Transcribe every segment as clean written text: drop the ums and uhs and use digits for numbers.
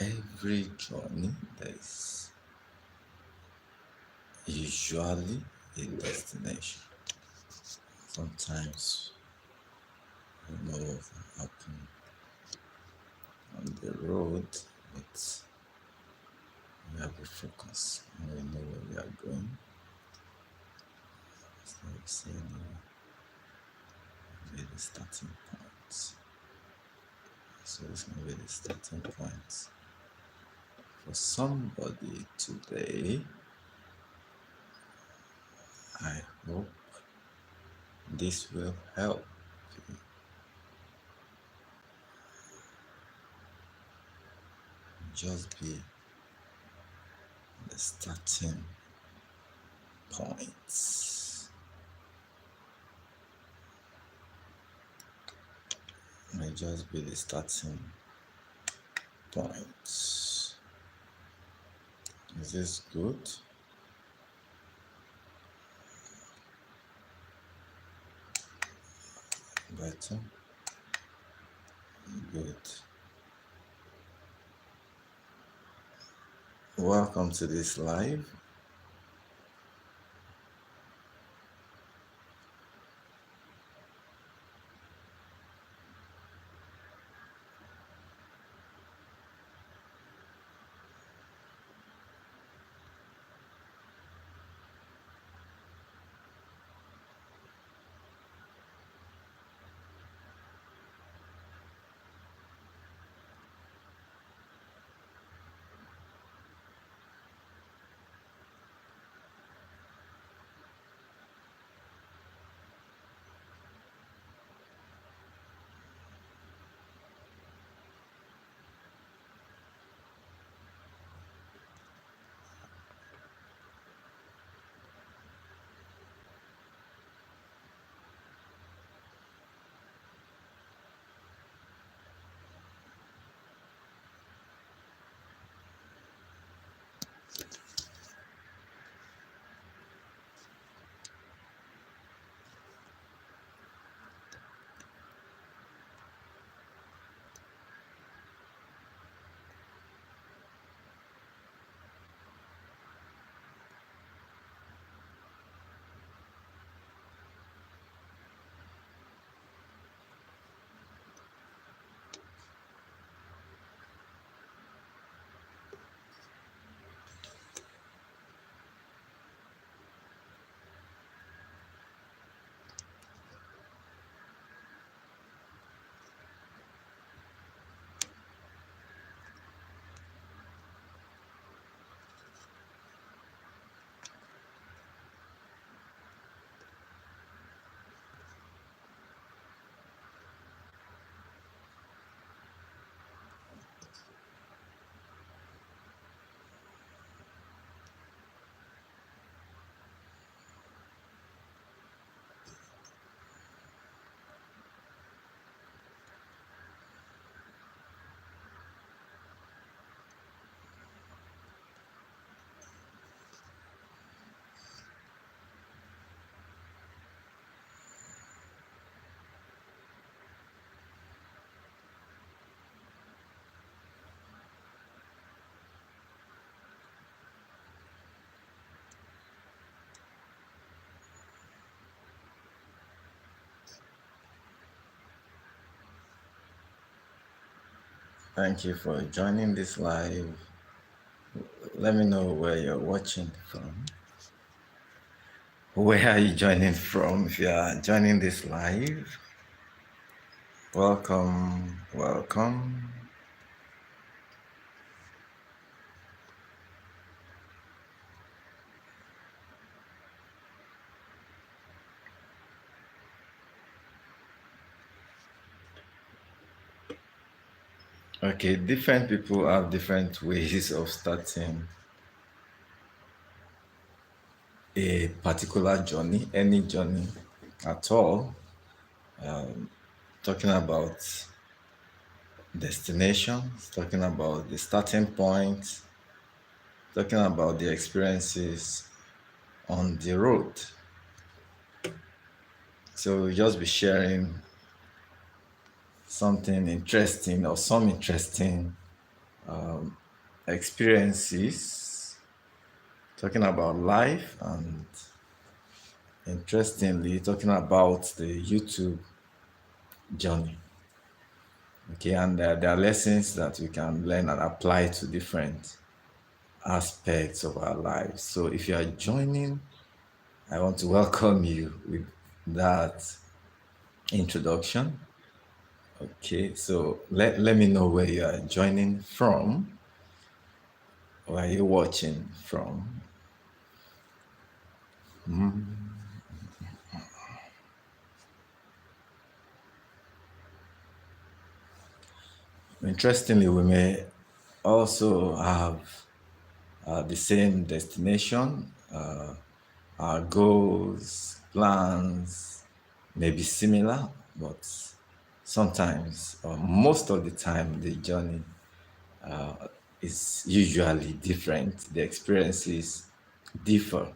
every journey there's usually a destination. Sometimes we know what will happen on the road, but we have a focus and we know where we are going. It's like saying the starting point. So it's going to be the starting point for somebody today. I hope this will help you. Just be the starting point. May just be the starting point. Is this good? Better? Good. Welcome to this live. Thank you for joining this live. Let me know where you're watching from. Where are you joining from? If you are joining this live, welcome, welcome. Okay, different people have different ways of starting a particular journey, any journey at all. Talking about destinations, talking about the starting point, talking about the experiences on the road. So we'll just be sharing something interesting or some interesting experiences, talking about life, and interestingly, talking about the YouTube journey. Okay, and there are lessons that we can learn and apply to different aspects of our lives. So if you are joining, I want to welcome you with that introduction. Okay, so let me know where you are joining from. Where are you watching from? Interestingly, we may also have the same destination. Our goals, plans may be similar, but sometimes, or most of the time, the journey is usually different. The experiences differ.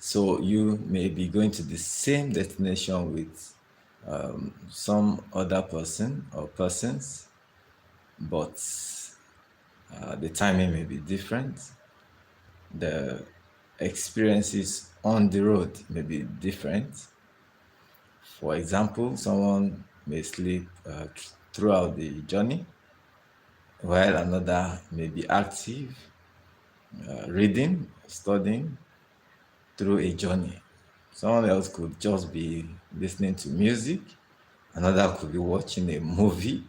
So you may be going to the same destination with some other person or persons, but the timing may be different. The experiences on the road may be different. For example, someone may sleep throughout the journey, while another may be active, reading, studying through a journey. Someone else could just be listening to music, another could be watching a movie.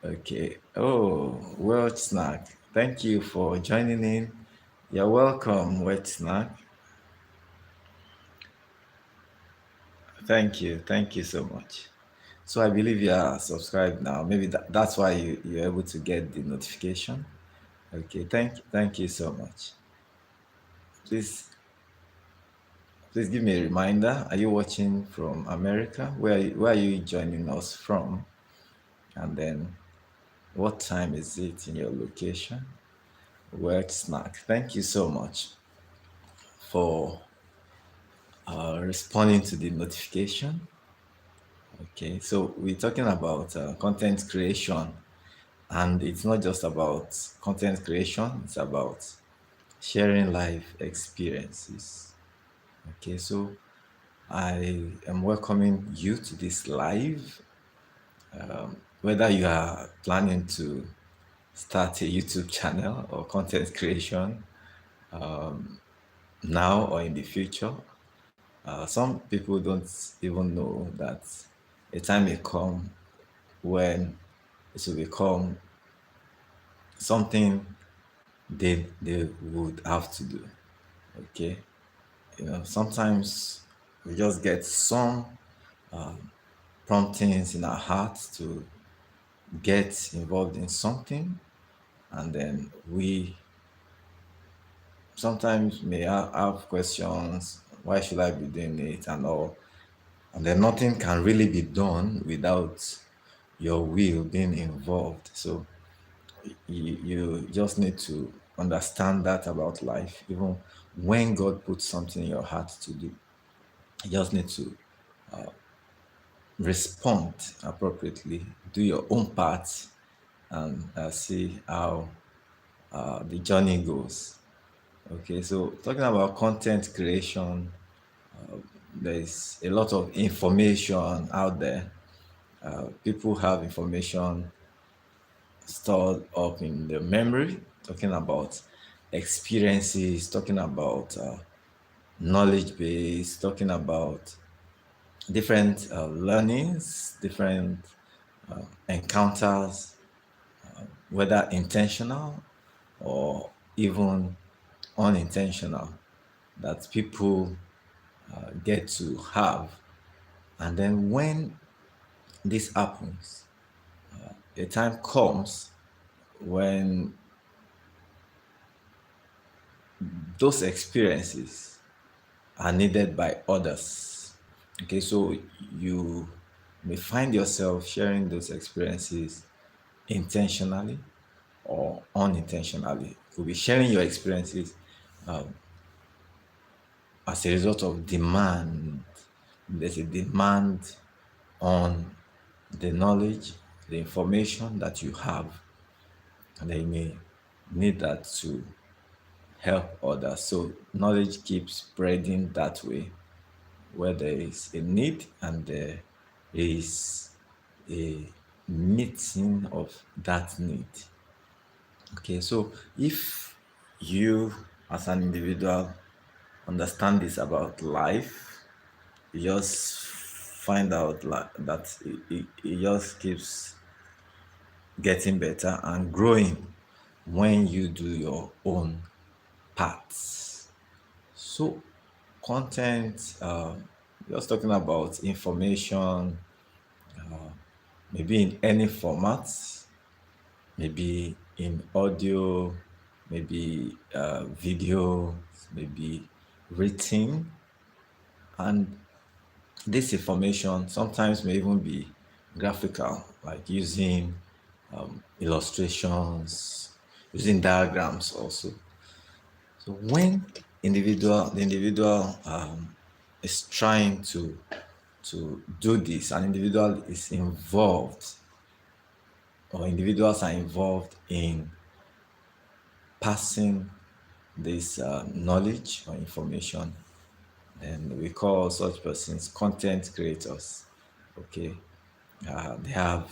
Okay. Oh, Wet Snack. Thank you for joining in. You're welcome, Wet Snack. Thank you. Thank you so much. So I believe you are subscribed now. Maybe that's why you're able to get the notification. Okay. Thank you so much. Please please give me a reminder. Are you watching from America? Where are you joining us from? And then what time is it in your location? Wet Snack. Thank you so much for responding to the notification. Okay, so we're talking about content creation, and it's not just about content creation, it's about sharing life experiences. Okay, so I am welcoming you to this live. Whether you are planning to start a YouTube channel or content creation now or in the future, some people don't even know that a time may come when it will become something they would have to do. Okay, sometimes we just get some promptings in our hearts to get involved in something, and then we sometimes may have questions: why should I be doing it and all? And then nothing can really be done without your will being involved. So you just need to understand that about life. Even when God puts something in your heart to do, you just need to respond appropriately, do your own part, and see how the journey goes. Okay, so talking about content creation, there's a lot of information out there. People have information stored up in the memory, talking about experiences, talking about knowledge base, talking about different learnings, different encounters, whether intentional or even unintentional, that people get to have. And then when this happens, a time comes when those experiences are needed by others. Okay, so you may find yourself sharing those experiences intentionally or unintentionally. You could be sharing your experiences as a result of demand. There's a demand on the knowledge, the information that you have. and they may need that to help others. So knowledge keeps spreading that way, where there is a need and there is a meeting of that need. Okay, so if you as an individual understand this about life, you just find out that it just keeps getting better and growing when you do your own parts. So, content, just talking about information, maybe in any format, maybe in audio, maybe video, maybe written, and this information sometimes may even be graphical, like using illustrations, using diagrams also. So when the individual is trying to do this, an individual is involved, or individuals are involved in passing this knowledge or information, then we call such persons content creators. Okay, they have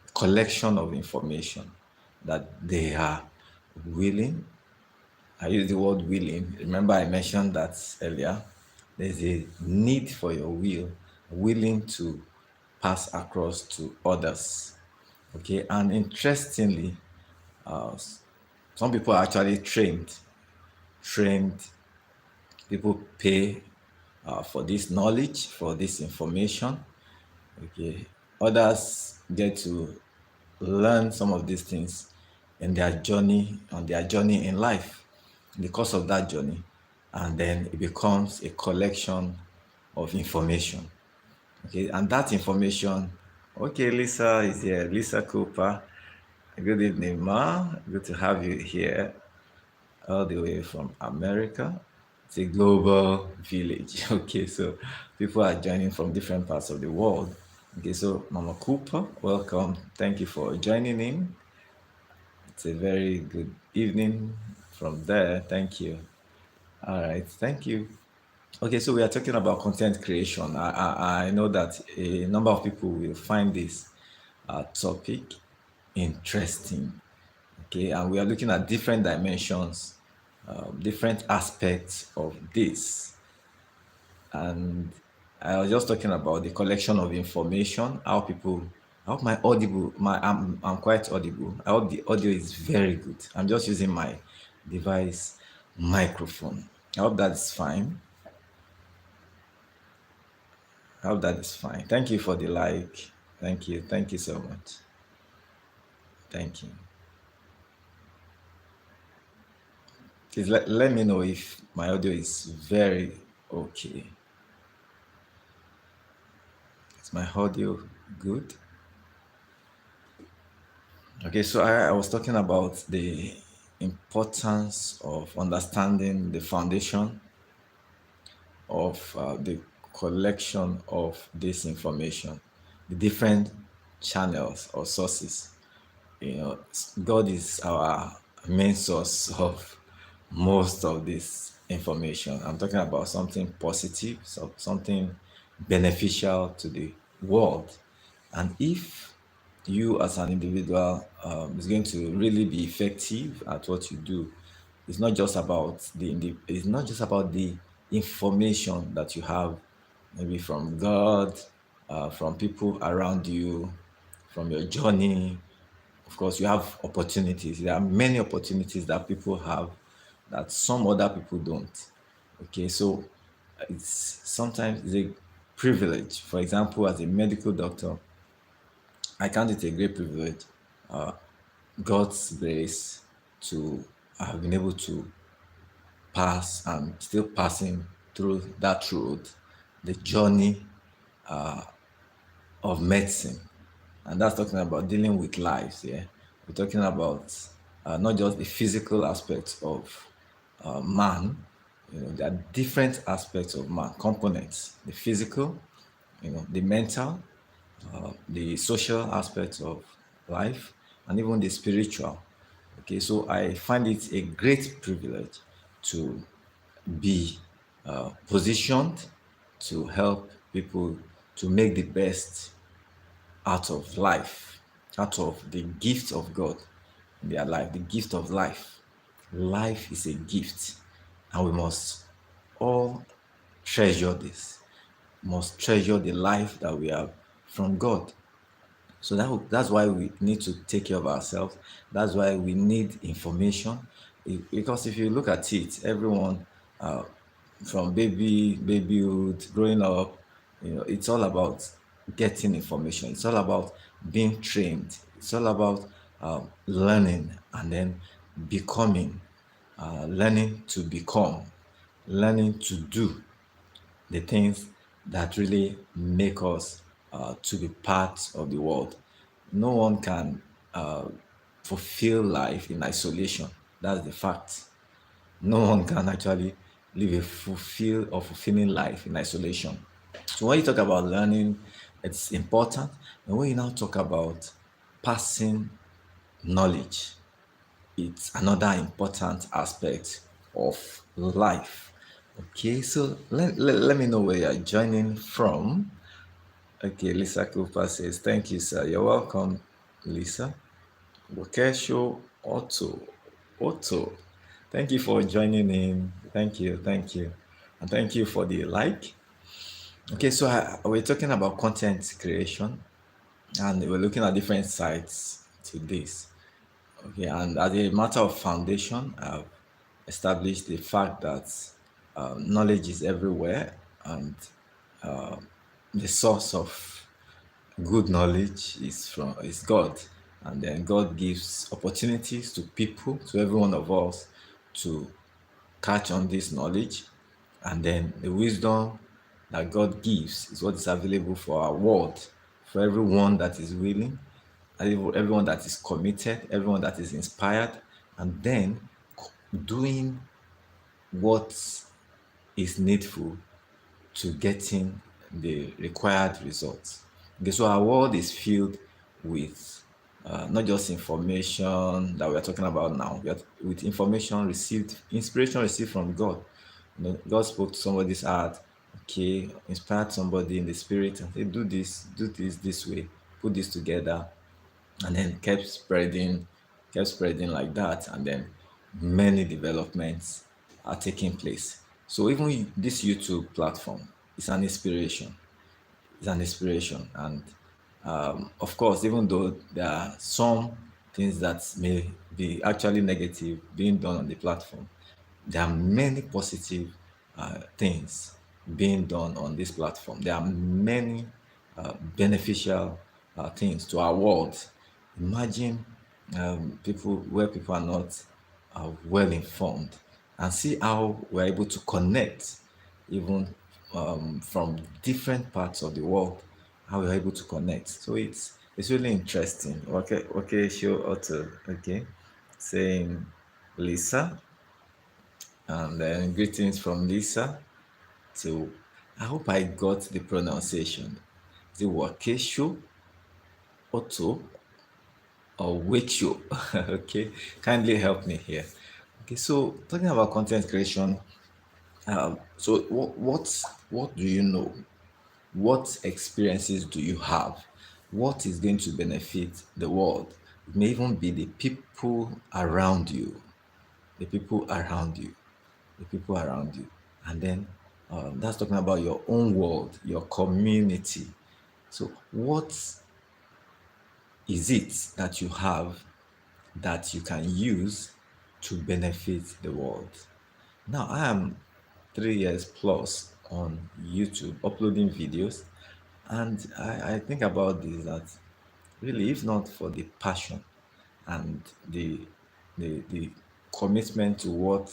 a collection of information that they are willing. I use the word willing. Remember, I mentioned that earlier. There's a need for your willing to pass across to others. Okay, and interestingly, some people are actually trained. People pay for this knowledge, for this information. Okay, others get to learn some of these things in their journey in life, in the course of that journey, and then it becomes a collection of information. Okay, and that information, okay, Lisa is here, Lisa Cooper. Good evening, Ma. Good to have you here, all the way from America. It's a global village. Okay, so people are joining from different parts of the world. Okay, so Mama Cooper, welcome. Thank you for joining in. It's a very good evening from there. Thank you. All right, thank you. Okay, so we are talking about content creation. I know that a number of people will find this topic interesting. Okay, and we are looking at different dimensions, different aspects of this. And I was just talking about the collection of information, how people. I hope my audible, I'm quite audible. I hope the audio is very good. I'm just using my device microphone. I hope that's fine. I hope that is fine. Thank you for the like. Thank you. Thank you so much. Thank you. Please let me know if my audio is very okay. Is my audio good? Okay, so I was talking about the importance of understanding the foundation of the collection of this information, the different channels or sources. You know, God is our main source of most of this information. I'm talking about something positive, something beneficial to the world. And if you as an individual is going to really be effective at what you do, it's not just about it's not just about the information that you have, maybe from God, from people around you, from your journey. Of course, you have opportunities. There are many opportunities that people have that some other people don't. Okay, so it's sometimes it's a privilege. For example, as a medical doctor, I count it a great privilege, God's grace, to have been able to pass and still passing through that road, the journey of medicine. And that's talking about dealing with lives. Yeah, we're talking about not just the physical aspects of man. You know, there are different aspects of man, components: the physical, the mental, the social aspects of life, and even the spiritual. Okay, so I find it a great privilege to be positioned to help people to make the best out of life, out of the gift of God in their life, the gift of life. Life is a gift, and we must all treasure this, must treasure the life that we have from God. So that's why we need to take care of ourselves. That's why we need information. Because if you look at it, everyone uh, from babyhood, growing up, it's all about getting information. It's all about being trained. It's all about learning and then becoming, learning to become, learning to do the things that really make us to be part of the world. No one can fulfill life in isolation. That's the fact. No one can actually live a fulfilling life in isolation. So when you talk about learning, it's important. And when you now talk about passing knowledge, it's another important aspect of life. Okay, so let me know where you're joining from. Okay, Lisa Cooper says, thank you, sir. You're welcome, Lisa. Bokesho Otto. Thank you for joining in. Thank you. And thank you for the like. Okay, so we're talking about content creation and we're looking at different sides to this. Okay, and as a matter of foundation, I've established the fact that knowledge is everywhere, and the source of good knowledge is God, and then God gives opportunities to people, to every one of us, to catch on this knowledge, and then the wisdom that God gives is what is available for our world, for everyone that is willing, everyone that is committed, everyone that is inspired, and then doing what is needful to getting the required results. Okay, so our world is filled with not just information that we are talking about now, with information received, inspiration received from God. God spoke to somebody's heart, okay, inspired somebody in the spirit, and said, do this way, put this together, and then kept spreading like that, and then many developments are taking place. So even this YouTube platform is an inspiration. It's an inspiration, and of course, even though there are some things that may be actually negative being done on the platform, there are many positive things being done on this platform. There are many beneficial things to our world. Imagine people where people are not well informed, and see how we're able to connect even from different parts of the world, how we're able to connect. So it's really interesting. Okay, show auto. Okay, saying Lisa, and then greetings from Lisa. So I hope I got the pronunciation. Is it Wakesho, Otto, or Wecho? Okay, kindly help me here. Okay, so talking about content creation, so what do you know? What experiences do you have? What is going to benefit the world? It may even be the people around you, the people around you, the people around you. And then that's talking about your own world, your community. So, what is it that you have that you can use to benefit the world? Now, I am 3 years plus on YouTube uploading videos, and I think about this that really, if not for the passion and the commitment to what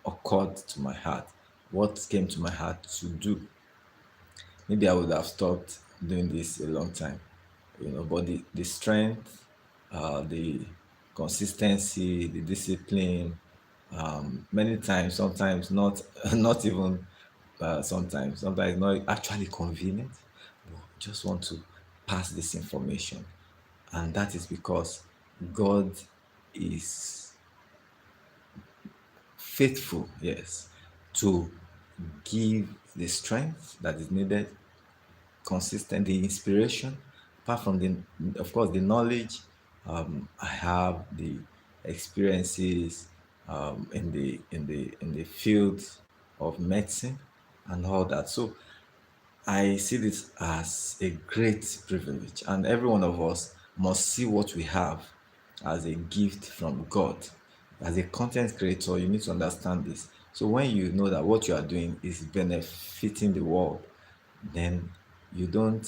occurred to my heart, what came to my heart to do, maybe I would have stopped doing this a long time. But the strength, the consistency, the discipline, many times, sometimes not, not even sometimes not actually convenient, but just want to pass this information. And that is because God is faithful, yes, to give the strength that is needed, consistent, the inspiration, apart from the, of course, the knowledge. I have the experiences in the field of medicine and all that. So I see this as a great privilege, and every one of us must see what we have as a gift from God. As a content creator, you need to understand this. So when you know that what you are doing is benefiting the world, then you don't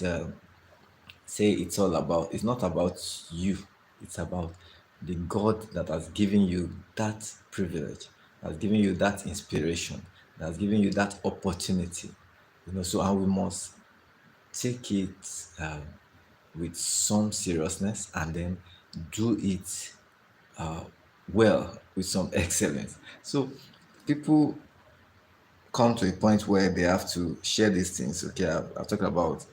say it's not about you, it's about the God that has given you that privilege, has given you that inspiration, that has given you that opportunity. So and we must take it with some seriousness, and then do it well, with some excellence. So people come to a point where they have to share these things. Okay, I've talked about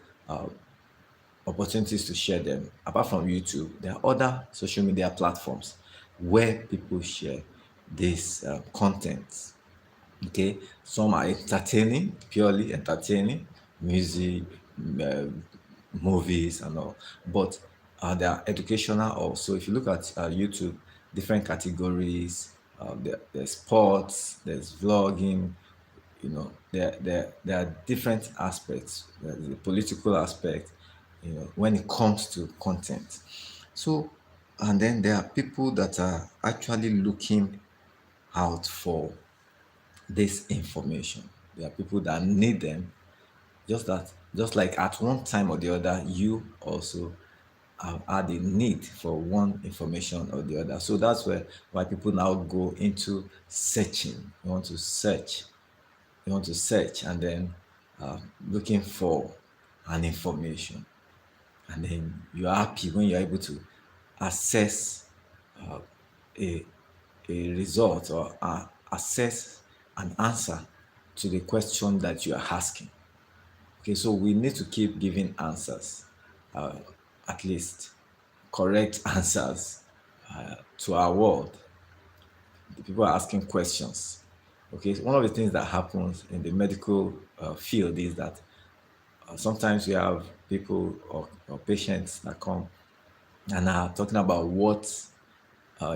opportunities to share them. Apart from YouTube, there are other social media platforms where people share this content. Okay, some are entertaining, purely entertaining, music, movies, and all. But they are educational also. If you look at YouTube, different categories. There's sports, there's vlogging. There are different aspects. There's the political aspect. When it comes to content. So, and then there are people that are actually looking out for this information. There are people that need them, just like at one time or the other, you also have had a need for one information or the other. So that's why people now go into searching. You want to search and then looking for an information, and then you're happy when you're able to access a a result, or access an answer to the question that you are asking. Okay, so we need to keep giving answers, at least correct answers to our world. The people are asking questions. Okay, so one of the things that happens in the medical field is that sometimes we have people or patients that come and are talking about what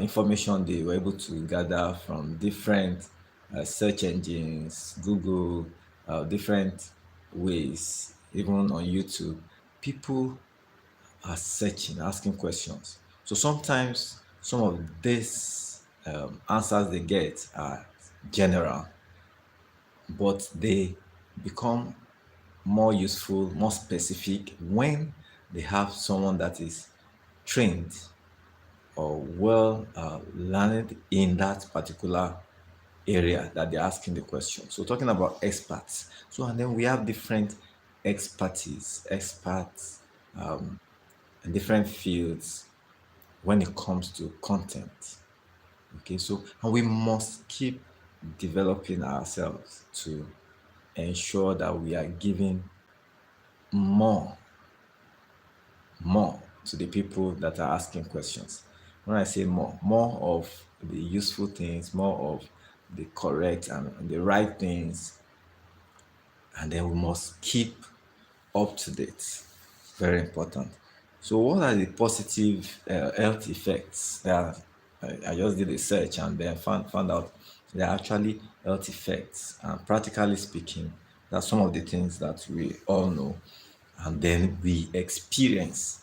information they were able to gather from different search engines, Google, different ways, even on YouTube. People are searching, asking questions. So sometimes some of these answers they get are general, but they become more useful, more specific when they have someone that is trained or well learned in that particular area that they're asking the question. So talking about experts. So and then we have different experts in different fields when it comes to content. Okay, so and we must keep developing ourselves to ensure that we are giving more more to the people that are asking questions. When I say more of the useful things, more of the correct and the right things, and then we must keep up to date. Very important. So, what are the positive health effects? I just did a search and then found out there are actually health effects. And practically speaking, that's some of the things that we all know, and then we experience.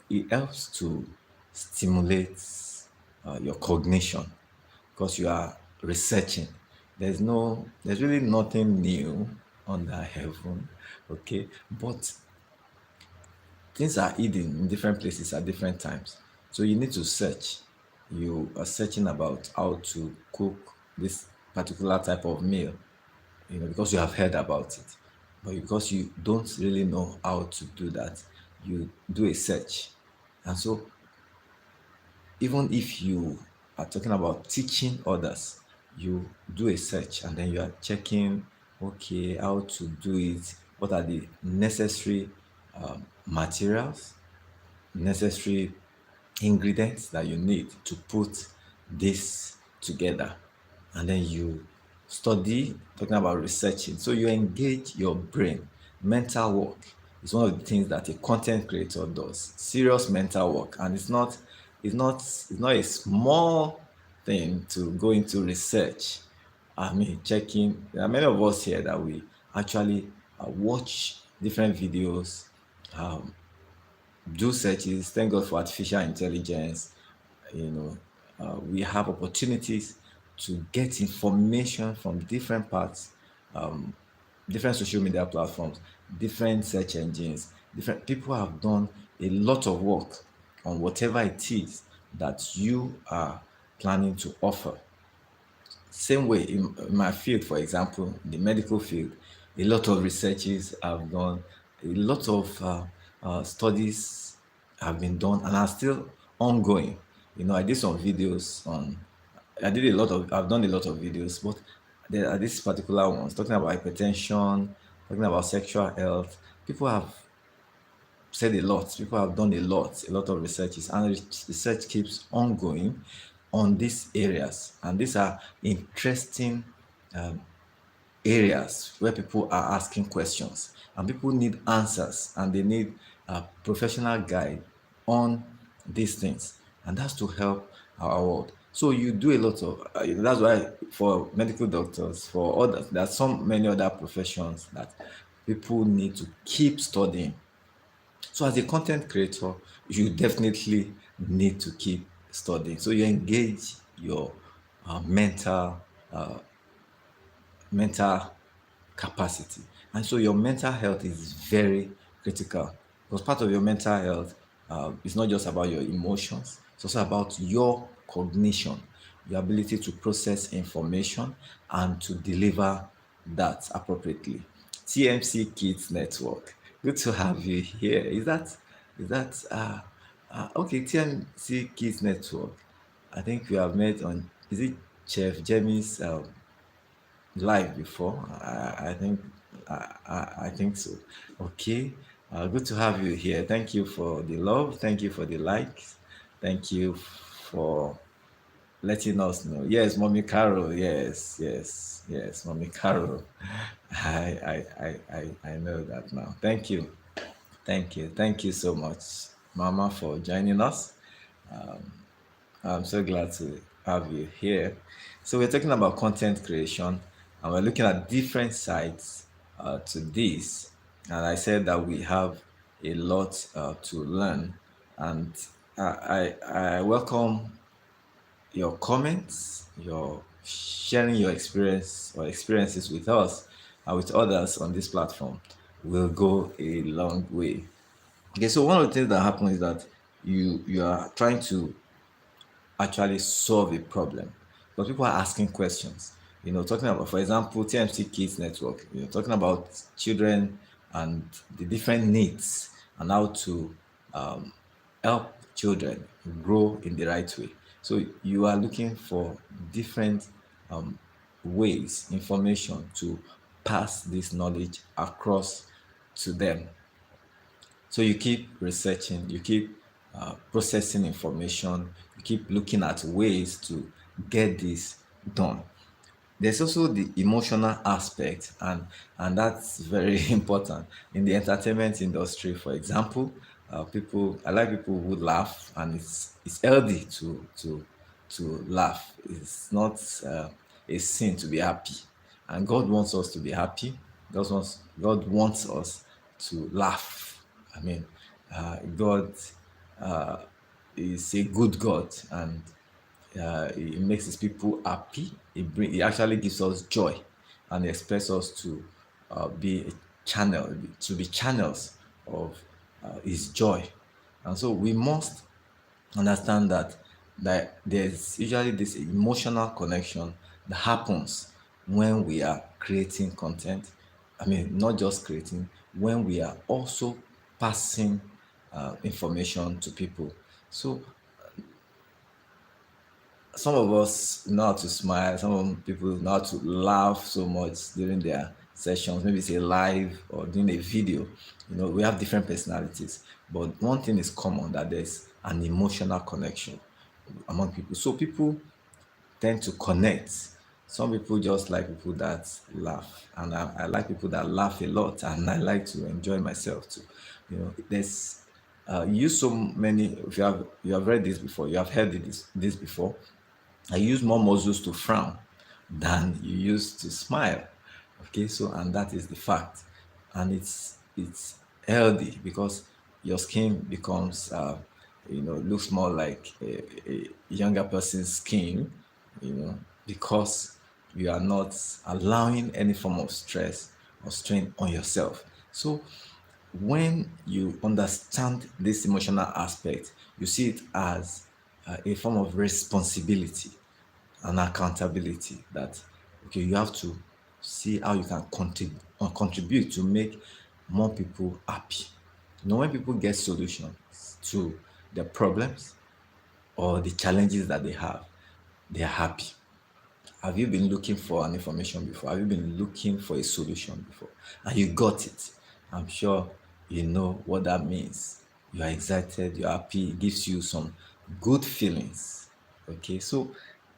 It helps to stimulate your cognition, because you are researching. There's really nothing new under heaven, okay? But things are hidden in different places at different times. So you need to search. You are searching about how to cook this particular type of meal, because you have heard about it. But because you don't really know how to do that, you do a search. And so even if you are talking about teaching others, you do a search and then you are checking, okay, how to do it, what are the necessary materials, necessary ingredients that you need to put this together. And then you study, talking about researching. So you engage your brain. Mental work is one of the things that a content creator does. Serious mental work. And it's not a small thing to go into research. I mean, checking. There are many of us here that we actually watch different videos, um, do searches. Thank God for artificial intelligence. You know, we have opportunities to get information from different parts, different social media platforms, different search engines. Different people have done a lot of work on whatever it is that you are planning to offer. Same way in my field, for example, the medical field, a lot of researches have done, a lot of studies have been done and are still ongoing. I did some videos on, I've done a lot of videos, but there are these particular ones talking about hypertension, talking about sexual health. People have said a lot. People have done a lot of researches, and research keeps ongoing on these areas. And these are interesting areas where people are asking questions, and people need answers, and they need a professional guide on these things, and that's to help our world. So you do a lot of that's why for medical doctors, for others, there are so many other professions that people need to keep studying. So as a content creator, you definitely need to keep studying. So you engage your mental mental capacity. And so your mental health is very critical, because part of your mental health is not just about your emotions, it's also about your cognition, your ability to process information and to deliver that appropriately. TMC Kids Network. Good to have you here. Is that okay? TMC Kids Network. I think we have met on, is it Chef Jamie's live before. I think so. Okay. Good to have you here. Thank you for the love. Thank you for the likes. Thank you for letting us know. Yes, Mommy Carol. Yes, yes, yes, Mommy Carol. I know that now. Thank you. Thank you. Thank you so much, Mama, for joining us. I'm so glad to have you here. So we're talking about content creation, and we're looking at different sides to this. And I said that we have a lot to learn, and I welcome your comments, your sharing your experience or experiences with us and with others on this platform will go a long way. Okay, so one of the things that happens is that you are trying to actually solve a problem. Because people are asking questions. Talking about, for example, TMC Kids Network, talking about children and the different needs and how to help children grow in the right way. So you are looking for different ways, information to pass this knowledge across to them. So you keep researching, you keep processing information, you keep looking at ways to get this done. There's also the emotional aspect, and that's very important in the entertainment industry. For example, people I like people who laugh, and it's healthy to laugh. It's not a sin to be happy, and God wants us to be happy. God wants us to laugh. I mean, God uh, is a good God, and it makes his people happy. It actually gives us joy, and expects us to be a channel, to be channels of his joy. And so we must understand that there's usually this emotional connection that happens when we are creating content. I mean, not just creating, when we are also passing information to people. So some of us know how to smile, some people know how to laugh so much during their sessions, maybe it's a live or doing a video. We have different personalities, but one thing is common, that there's an emotional connection among people. So people tend to connect. Some people just like people that laugh, and I like people that laugh a lot, and I like to enjoy myself too. There's you use so many. If you have read this before, you have heard this before. I use more muscles to frown than you use to smile. Okay, so and that is the fact, and it's healthy because your skin becomes looks more like a younger person's skin, because you are not allowing any form of stress or strain on yourself. So when you understand this emotional aspect, you see it as a form of responsibility and accountability, that okay, you have to see how you can contribute to make more people happy. When people get solutions to their problems or the challenges that they have, they are happy. Have you been looking for an information before? Have you been looking for a solution before? And you got it. I'm sure you know what that means. You are excited, you're happy, it gives you some good feelings. Okay, so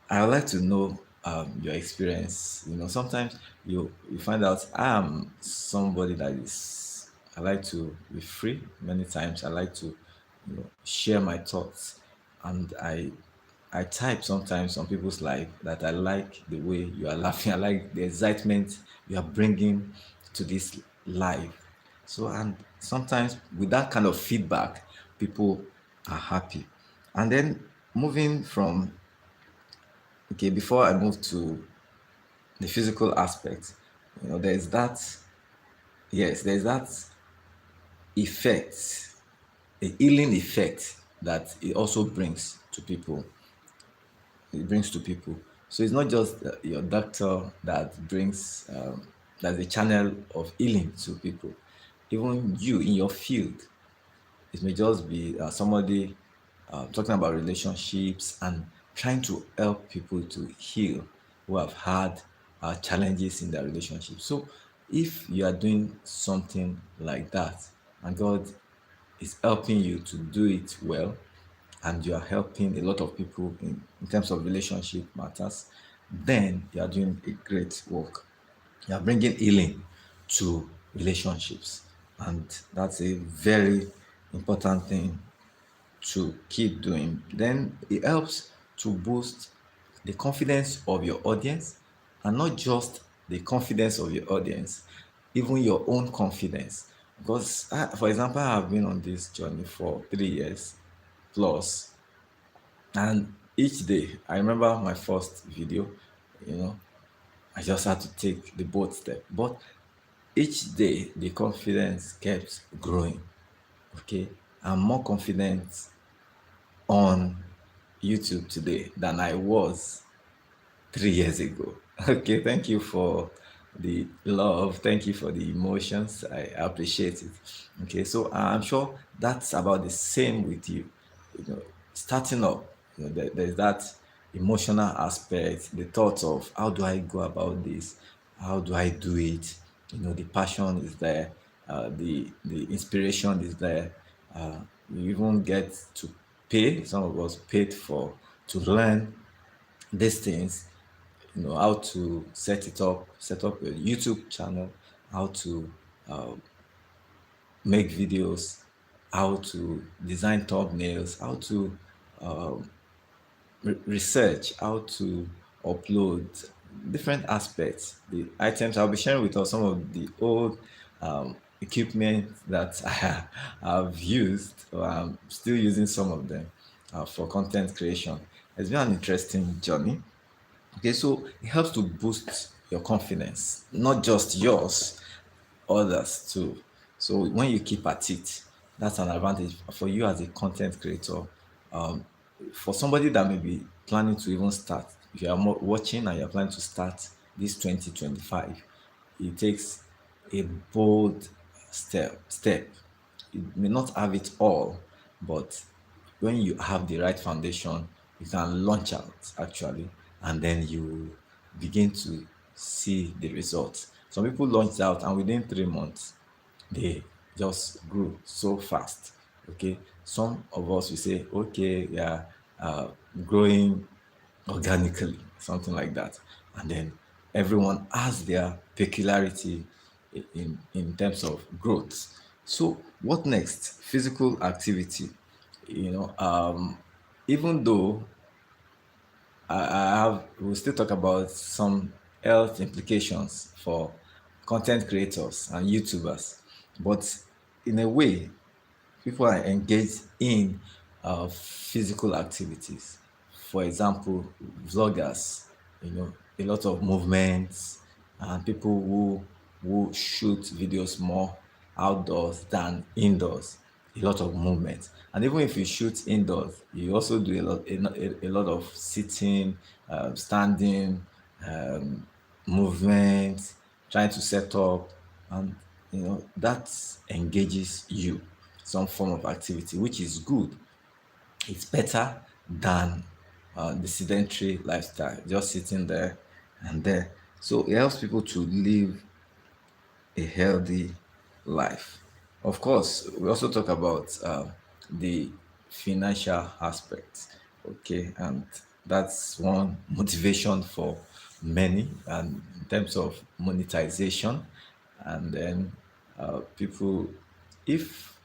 I would like to know your experience. Sometimes you find out I am somebody that is, I like to be free. Many times I like to share my thoughts, and I type sometimes on people's life that I like the way you are laughing. I like the excitement you are bringing to this life. So, and sometimes with that kind of feedback, people are happy. And then moving from, okay, before I move to the physical aspect, there's that, yes, there's that effect, a healing effect that it also brings to people. So it's not just your doctor that brings that's a channel of healing to people. Even you in your field, it may just be somebody talking about relationships and trying to help people to heal who have had challenges in their relationship. So if you are doing something like that, and God is helping you to do it well, and you are helping a lot of people in terms of relationship matters, then you are doing a great work. You are bringing healing to relationships, and that's a very important thing to keep doing. Then it helps to boost the confidence of your audience, and not just the confidence of your audience, even your own confidence. Because, for example, I have been on this journey for 3 years plus, and each day, I remember my first video, you know, I just had to take the bold step. But each day, the confidence kept growing. Okay. I'm more confident on YouTube today than I was 3 years ago. Okay, thank you for the love. Thank you for the emotions. I appreciate it. Okay, so I'm sure that's about the same with you. Starting up, there's that emotional aspect, the thoughts of how do I go about this? How do I do it? The passion is there, the inspiration is there. You even get to pay. Some of us paid for to learn these things, how to set up a YouTube channel, how to make videos, how to design thumbnails, how to research, how to upload different aspects. The items I'll be sharing with us, some of the old equipment that I have used, or I'm still using some of them for content creation. It's been an interesting journey. Okay, so it helps to boost your confidence, not just yours, others too. So when you keep at it, that's an advantage for you as a content creator. Um, for somebody that may be planning to even start, if you are watching and you're planning to start this 2025, it takes a bold step. You may not have it all, but when you have the right foundation, you can launch out actually, and then you begin to see the results. Some people launched out, and within 3 months, they just grew so fast. Okay, some of us will say, okay, yeah, uh, growing organically, something like that, and then everyone has their peculiarity in terms of growth. So, what next? Physical activity. Even though we'll still talk about some health implications for content creators and YouTubers, but in a way, people are engaged in physical activities. For example, vloggers, a lot of movements, and people who shoot videos more outdoors than indoors, a lot of movement. And even if you shoot indoors, you also do a lot of sitting, standing, um, movement, trying to set up, and that engages you, some form of activity, which is good. It's better than the sedentary lifestyle, just sitting there and there. So it helps people to live a healthy life. Of course, we also talk about the financial aspect, okay, and that's one motivation for many, and in terms of monetization, and then people, if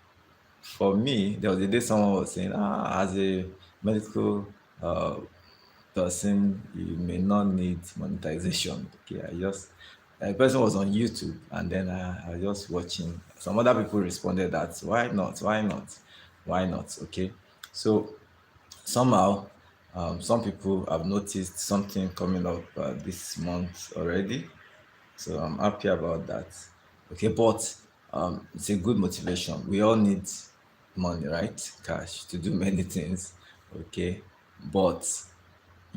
for me, there was a day someone was saying, as a medical uh, person, you may not need monetization. Okay, a person was on YouTube, and then I was just watching. Some other people responded that, why not? Why not? Why not? Okay, so somehow, some people have noticed something coming up this month already, so I'm happy about that. Okay, but it's a good motivation. We all need money, right? Cash to do many things. Okay, but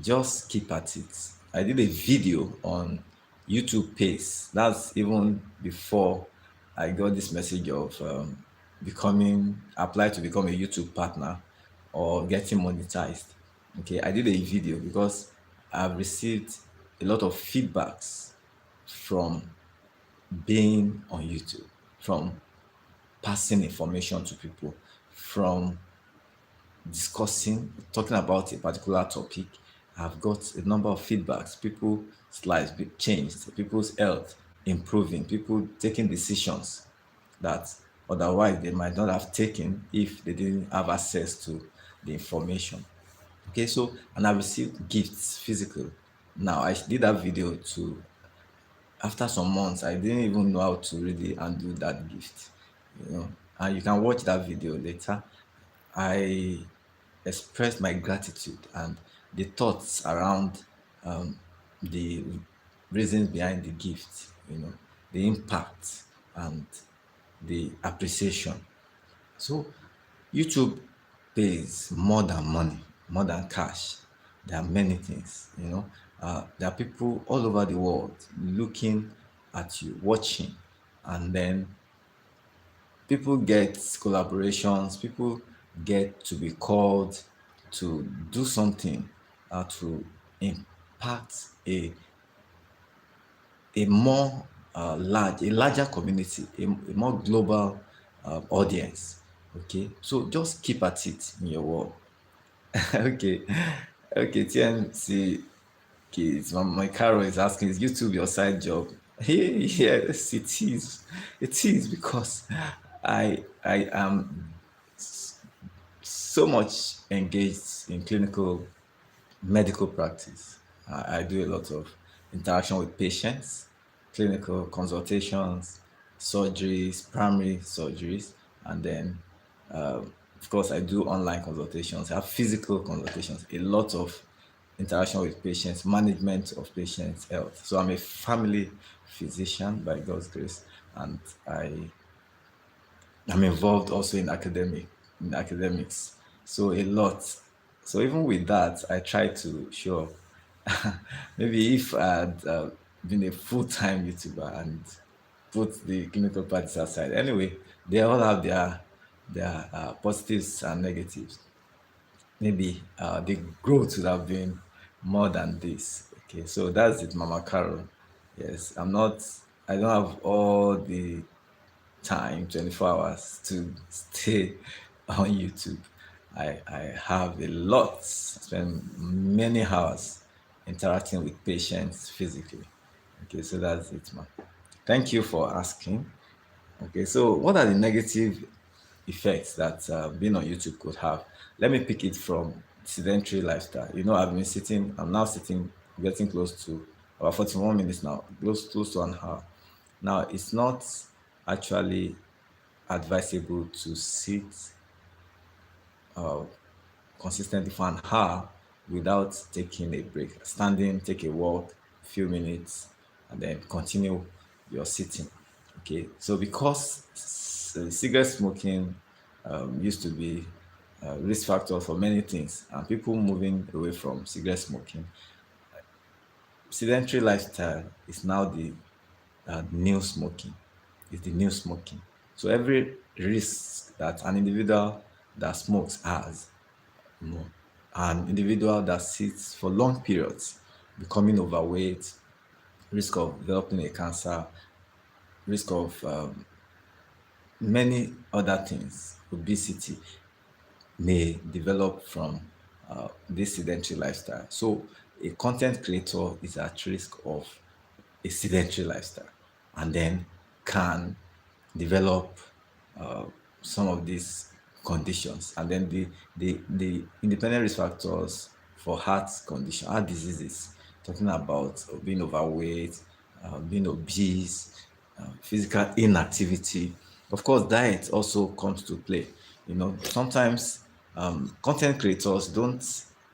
just keep at it. I did a video on YouTube Pace. That's even before I got this message of becoming apply to become a YouTube partner or getting monetized. Okay, I did a video because I've received a lot of feedbacks from being on YouTube, from passing information to people, from talking about a particular topic. I've got a number of feedbacks, people's lives be changed, people's health improving, people taking decisions that otherwise they might not have taken if they didn't have access to the information. Okay, so and I received gifts physical. Now I did that video to after some months, I didn't even know how to really undo that gift, And you can watch that video later. I expressed my gratitude and the thoughts around the reasons behind the gift, the impact and the appreciation. So YouTube pays more than money, more than cash. There are many things, There are people all over the world looking at you, watching, and then people get collaborations, people get to be called to do something to impact a larger community, a more global audience. Okay, so just keep at it in your work. Okay, okay, TNC kids. My Carol is asking, is YouTube your side job? Hey, yes, it is. It is because I am so much engaged in clinical medical practice. I do a lot of interaction with patients, clinical consultations, surgeries, primary surgeries, and then, of course, I do online consultations. I have physical consultations, a lot of interaction with patients, management of patients' health. So I'm a family physician by God's grace, and I'm involved also in academics. So a lot. So even with that, I try to show up. Maybe if I'd been a full-time YouTuber and put the clinical practice aside. Anyway, they all have their positives and negatives. Maybe the growth would have been more than this. Okay, so that's it, Mama Carol. Yes, I don't have all the time, 24 hours to stay on YouTube. I have a lot, spend many hours interacting with patients physically. Okay, so that's it, man. Thank you for asking. Okay, so what are the negative effects that being on YouTube could have? Let me pick it from sedentary lifestyle. I'm now sitting, getting close to about 41 minutes now, close to an hour. Now, it's not actually advisable to sit consistently for an hour without taking a break. Standing, take a walk, few minutes, and then continue your sitting. Okay, so because cigarette smoking used to be a risk factor for many things, and people moving away from cigarette smoking, sedentary lifestyle is now the new smoking. Is the new smoking. So every risk that an individual that smokes has, no. An individual that sits for long periods, becoming overweight, risk of developing a cancer, risk of many other things, obesity, may develop from this sedentary lifestyle. So a content creator is at risk of a sedentary lifestyle and then can develop uh, some of these conditions. And then the independent risk factors for heart diseases, talking about being overweight, being obese, physical inactivity. Of course, diet also comes to play. Sometimes content creators don't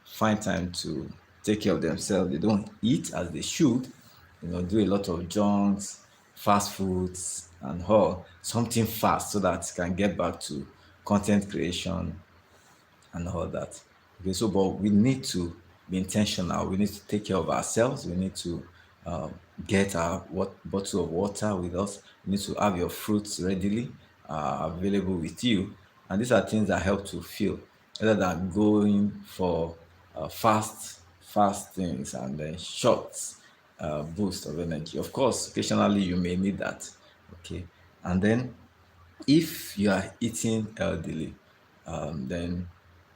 find time to take care of themselves. They don't eat as they should, do a lot of junks, fast foods, and all, something fast so that you can get back to content creation and all that. Okay, so but we need to be intentional. We need to take care of ourselves. We need to get our bottle of water with us. You need to have your fruits readily available with you. And these are things that help to feel, rather than going for fast things and then shots boost of energy. Of course, occasionally you may need that. Okay, and then if you are eating healthily, then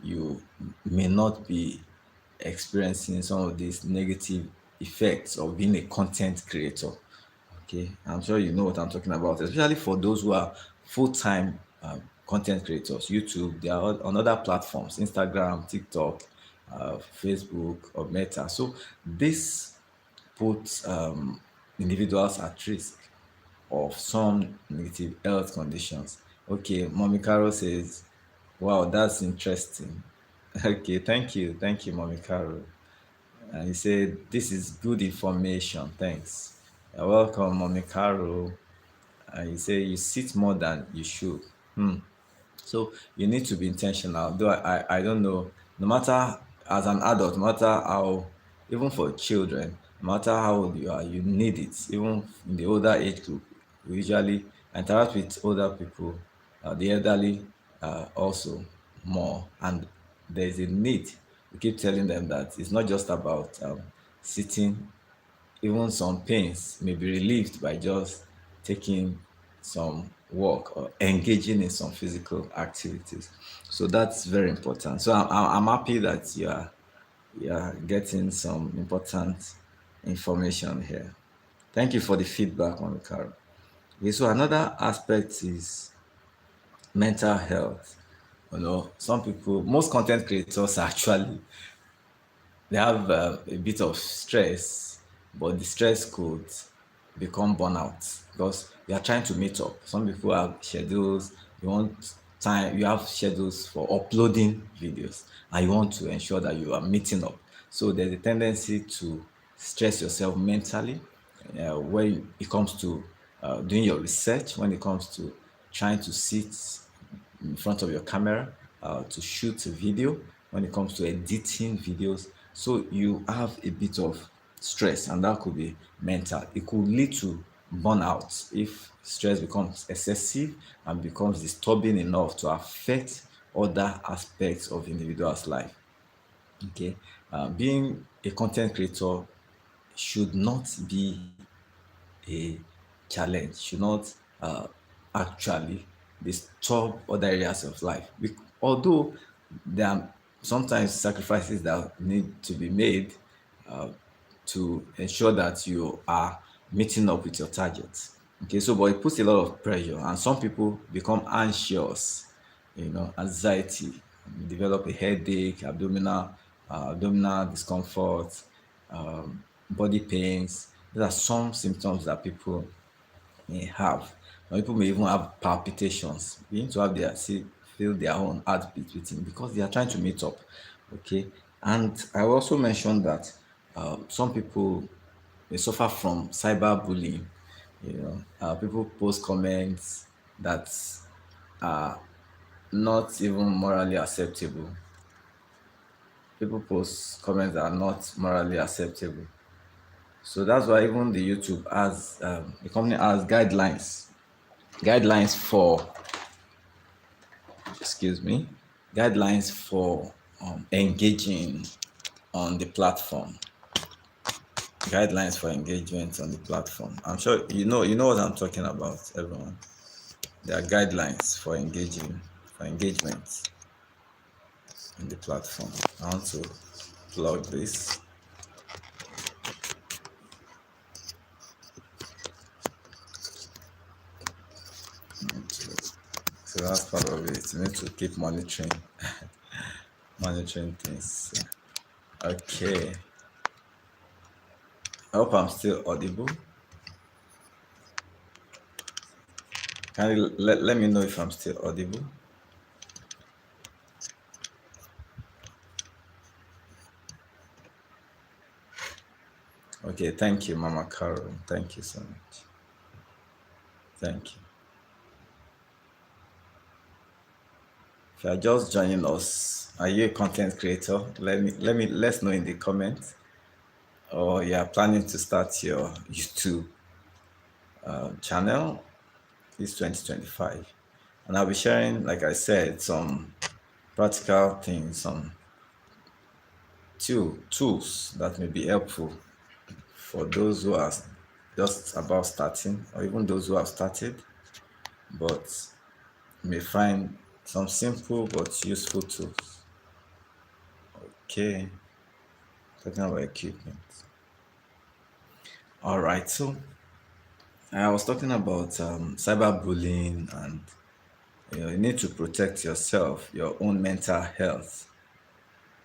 you may not be experiencing some of these negative effects of being a content creator. Okay, I'm sure you know what I'm talking about, especially for those who are full-time content creators. YouTube, they are on other platforms, Instagram, TikTok, Facebook, or Meta. So this puts individuals at risk of some negative health conditions. Okay, Mommy Carol says, wow, that's interesting. Okay, thank you, Mommy Carol. And he said, this is good information. Thanks. You're welcome, Mommy Carol. And he said, you sit more than you should. So you need to be intentional. Though I don't know, no matter as an adult, no matter how, even for children, no matter how old you are, you need it. Even in the older age group, we usually interact with older people, the elderly also more. And there's a need. We keep telling them that it's not just about sitting. Even some pains may be relieved by just taking some walk or engaging in some physical activities. So that's very important. So I'm happy that you are getting some important information here. Thank you for the feedback on the car. Okay, so another aspect is mental health. Some people, most content creators actually they have a bit of stress, but the stress could become burnout because you are trying to meet up. Some people have schedules, you want time, you have schedules for uploading videos, and you want to ensure that you are meeting up. So there's a tendency to stress yourself mentally when it comes to doing your research, when it comes to trying to sit in front of your camera to shoot a video, when it comes to editing videos. So you have a bit of stress, and that could be mental. It could lead to burnout if stress becomes excessive and becomes disturbing enough to affect other aspects of individual's life. Okay, being a content creator should not be a challenge, should not actually disturb other areas of life. Although there are sometimes sacrifices that need to be made uh, to ensure that you are meeting up with your targets. Okay, so but it puts a lot of pressure, and some people become anxious, anxiety, develop a headache, abdominal discomfort, body pains. These are some symptoms that people may have. Some people may even have palpitations. You need to have feel their own heartbeat beating because they are trying to meet up. Okay, and I also mentioned that some people may suffer from cyberbullying. People post comments that are not even morally acceptable. People post comments that are not morally acceptable. So that's why even the company has guidelines for, excuse me, guidelines for engaging on the platform. Guidelines for engagement on the platform. I'm sure you know what I'm talking about, everyone. There are guidelines for engagement in the platform. I want to plug this. So that's part of it. You need to keep monitoring things. Okay. I hope I'm still audible. Can you let me know if I'm still audible? Okay, thank you, Mama Carol. Thank you so much. Thank you. If you are just joining us, are you a content creator? Let's know in the comments. Or you are planning to start your YouTube channel this 2025. And I'll be sharing, like I said, some practical things, some tools that may be helpful for those who are just about starting, or even those who have started, but may find some simple but useful tools. Okay, talking about equipment. All right, so I was talking about cyberbullying, and you need to protect yourself, your own mental health.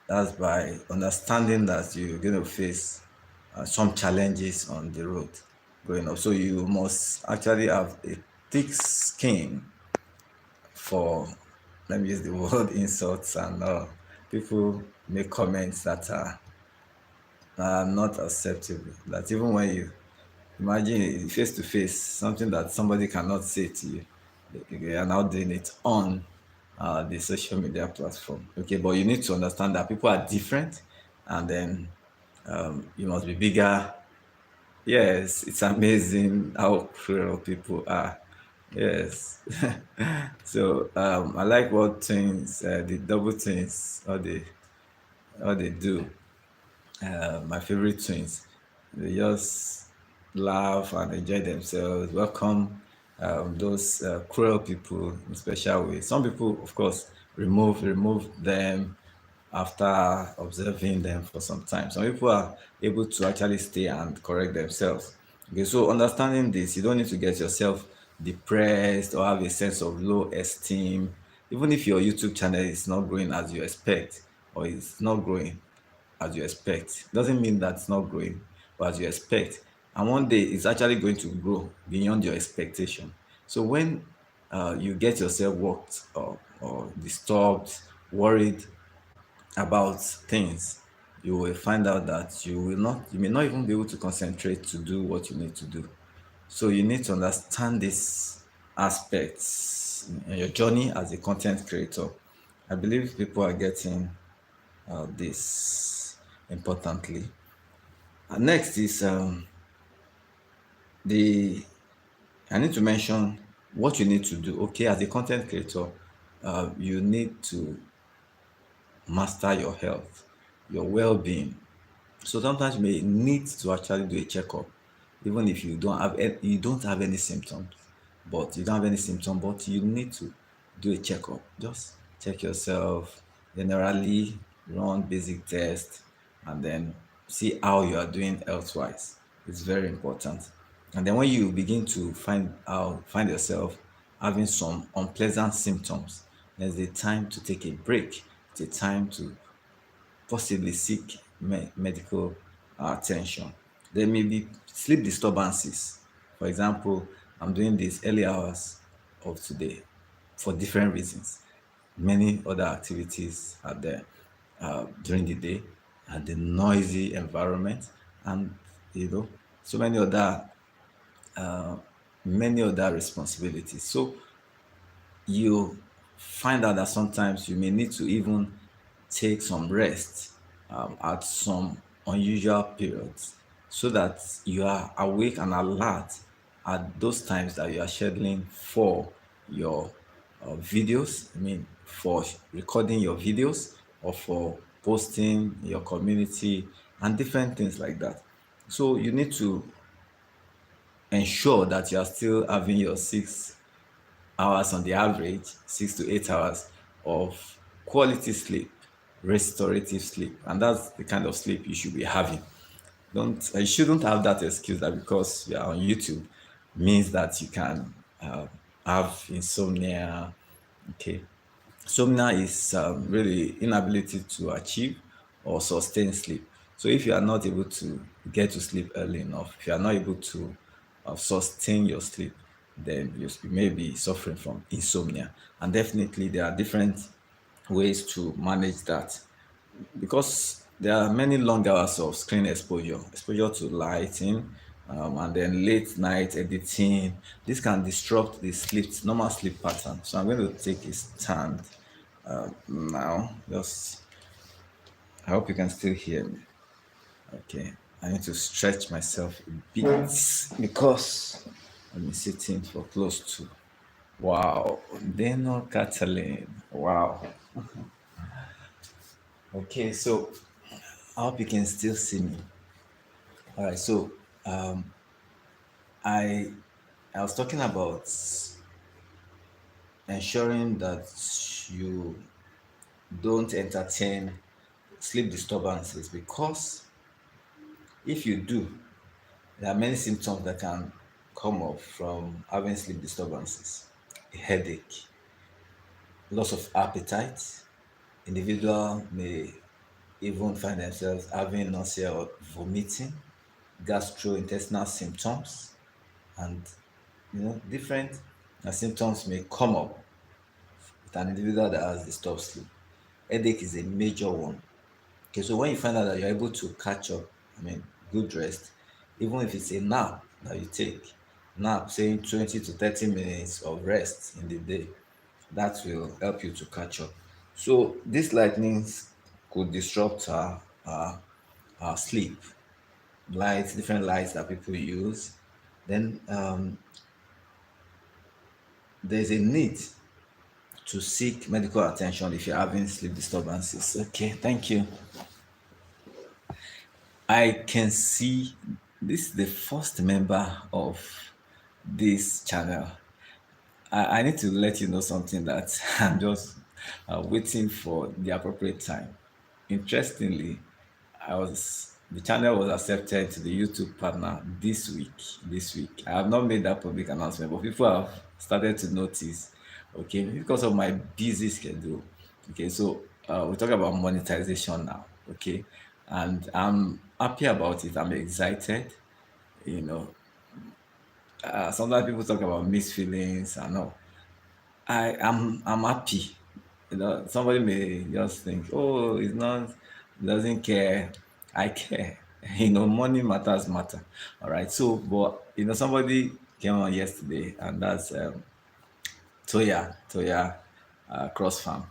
That's by understanding that you're going to face some challenges on the road growing up. So you must actually have a thick skin for, let me use the word, insults, and people make comments that are not acceptable. That even when you imagine face to face, something that somebody cannot say to you, they are now doing it on the social media platform. Okay, but you need to understand that people are different, and then you must be bigger. Yes, it's amazing how cruel people are. Yes. So I like what twins, the double twins, how they do. My favorite twins. They just laugh and enjoy themselves, welcome those cruel people in special ways. Some people, of course, remove them after observing them for some time. Some people are able to actually stay and correct themselves. Okay, so understanding this, you don't need to get yourself depressed or have a sense of low esteem. Even if your YouTube channel is not growing as you expect, or it's not growing as you expect. Doesn't mean that it's not growing, but as you expect. And one day it's actually going to grow beyond your expectation. So when you get yourself worked or disturbed, worried about things, you will find out that you may not even be able to concentrate to do what you need to do. So you need to understand these aspects in your journey as a content creator. I believe people are getting this importantly. And next is the I need to mention what you need to do. Okay, as a content creator, you need to master your health, your well-being. So sometimes you may need to actually do a checkup, even if you don't have any symptoms. but you don't have any symptom, but you need to do a checkup. Just check yourself, generally run basic tests, and then see how you are doing elsewise. It's very important. And then when you begin to find yourself having some unpleasant symptoms, there's a time to take a break. It's a time to possibly seek medical attention. There may be sleep disturbances. For example, I'm doing these early hours of today for different reasons. Many other activities are there during the day, and the noisy environment, and so many other responsibilities. So you find out that sometimes you may need to even take some rest at some unusual periods so that you are awake and alert at those times that you are scheduling for your videos. I mean, for recording your videos or for posting your community and different things like that. So you need to ensure that you are still having your 6 hours on the average, 6 to 8 hours of quality sleep, restorative sleep. And that's the kind of sleep you should be having. Don't You shouldn't have that excuse that because you are on YouTube means that you can have insomnia. Okay. Insomnia is really inability to achieve or sustain sleep. So if you are not able to get to sleep early enough, if you are not able to sustain your sleep, then you may be suffering from insomnia. And definitely there are different ways to manage that because there are many long hours of screen exposure to lighting, and then late night editing. This can disrupt the normal sleep pattern. So I'm going to take a stand now. Just, I hope you can still hear me. Okay, I need to stretch myself a bit because I've been sitting for close to. Wow, Deno Catalan. Wow. Okay, so I hope you can still see me. All right, so I I was talking about ensuring that you don't entertain sleep disturbances because if you do, there are many symptoms that can come up from having sleep disturbances. A headache, loss of appetite. Individual may even find themselves having nausea or vomiting, gastrointestinal symptoms, and different symptoms may come up with an individual that has disturbed sleep. Headache is a major one. Okay, so when you find out that you're able to catch up, I mean, good rest, even if it's a nap that you take, nap, saying 20 to 30 minutes of rest in the day, that will help you to catch up. So these lightnings could disrupt our sleep, lights, different lights that people use. Then there's a need to seek medical attention if you're having sleep disturbances. Okay, thank you. I can see this is the first member of this channel. I need to let you know something that I'm just waiting for the appropriate time. Interestingly, the channel was accepted to the YouTube partner this week. This week, I have not made that public announcement, but people have started to notice. Okay, because of my busy schedule. Okay, so we talk about monetization now. Okay, and I'm happy about it. I'm excited. You know, sometimes people talk about mixed feelings and all. I'm happy. Somebody may just think, oh, it's not, he doesn't care. I care. Money matter. All right. So, but somebody came on yesterday, and that's Toya, Cross Farm.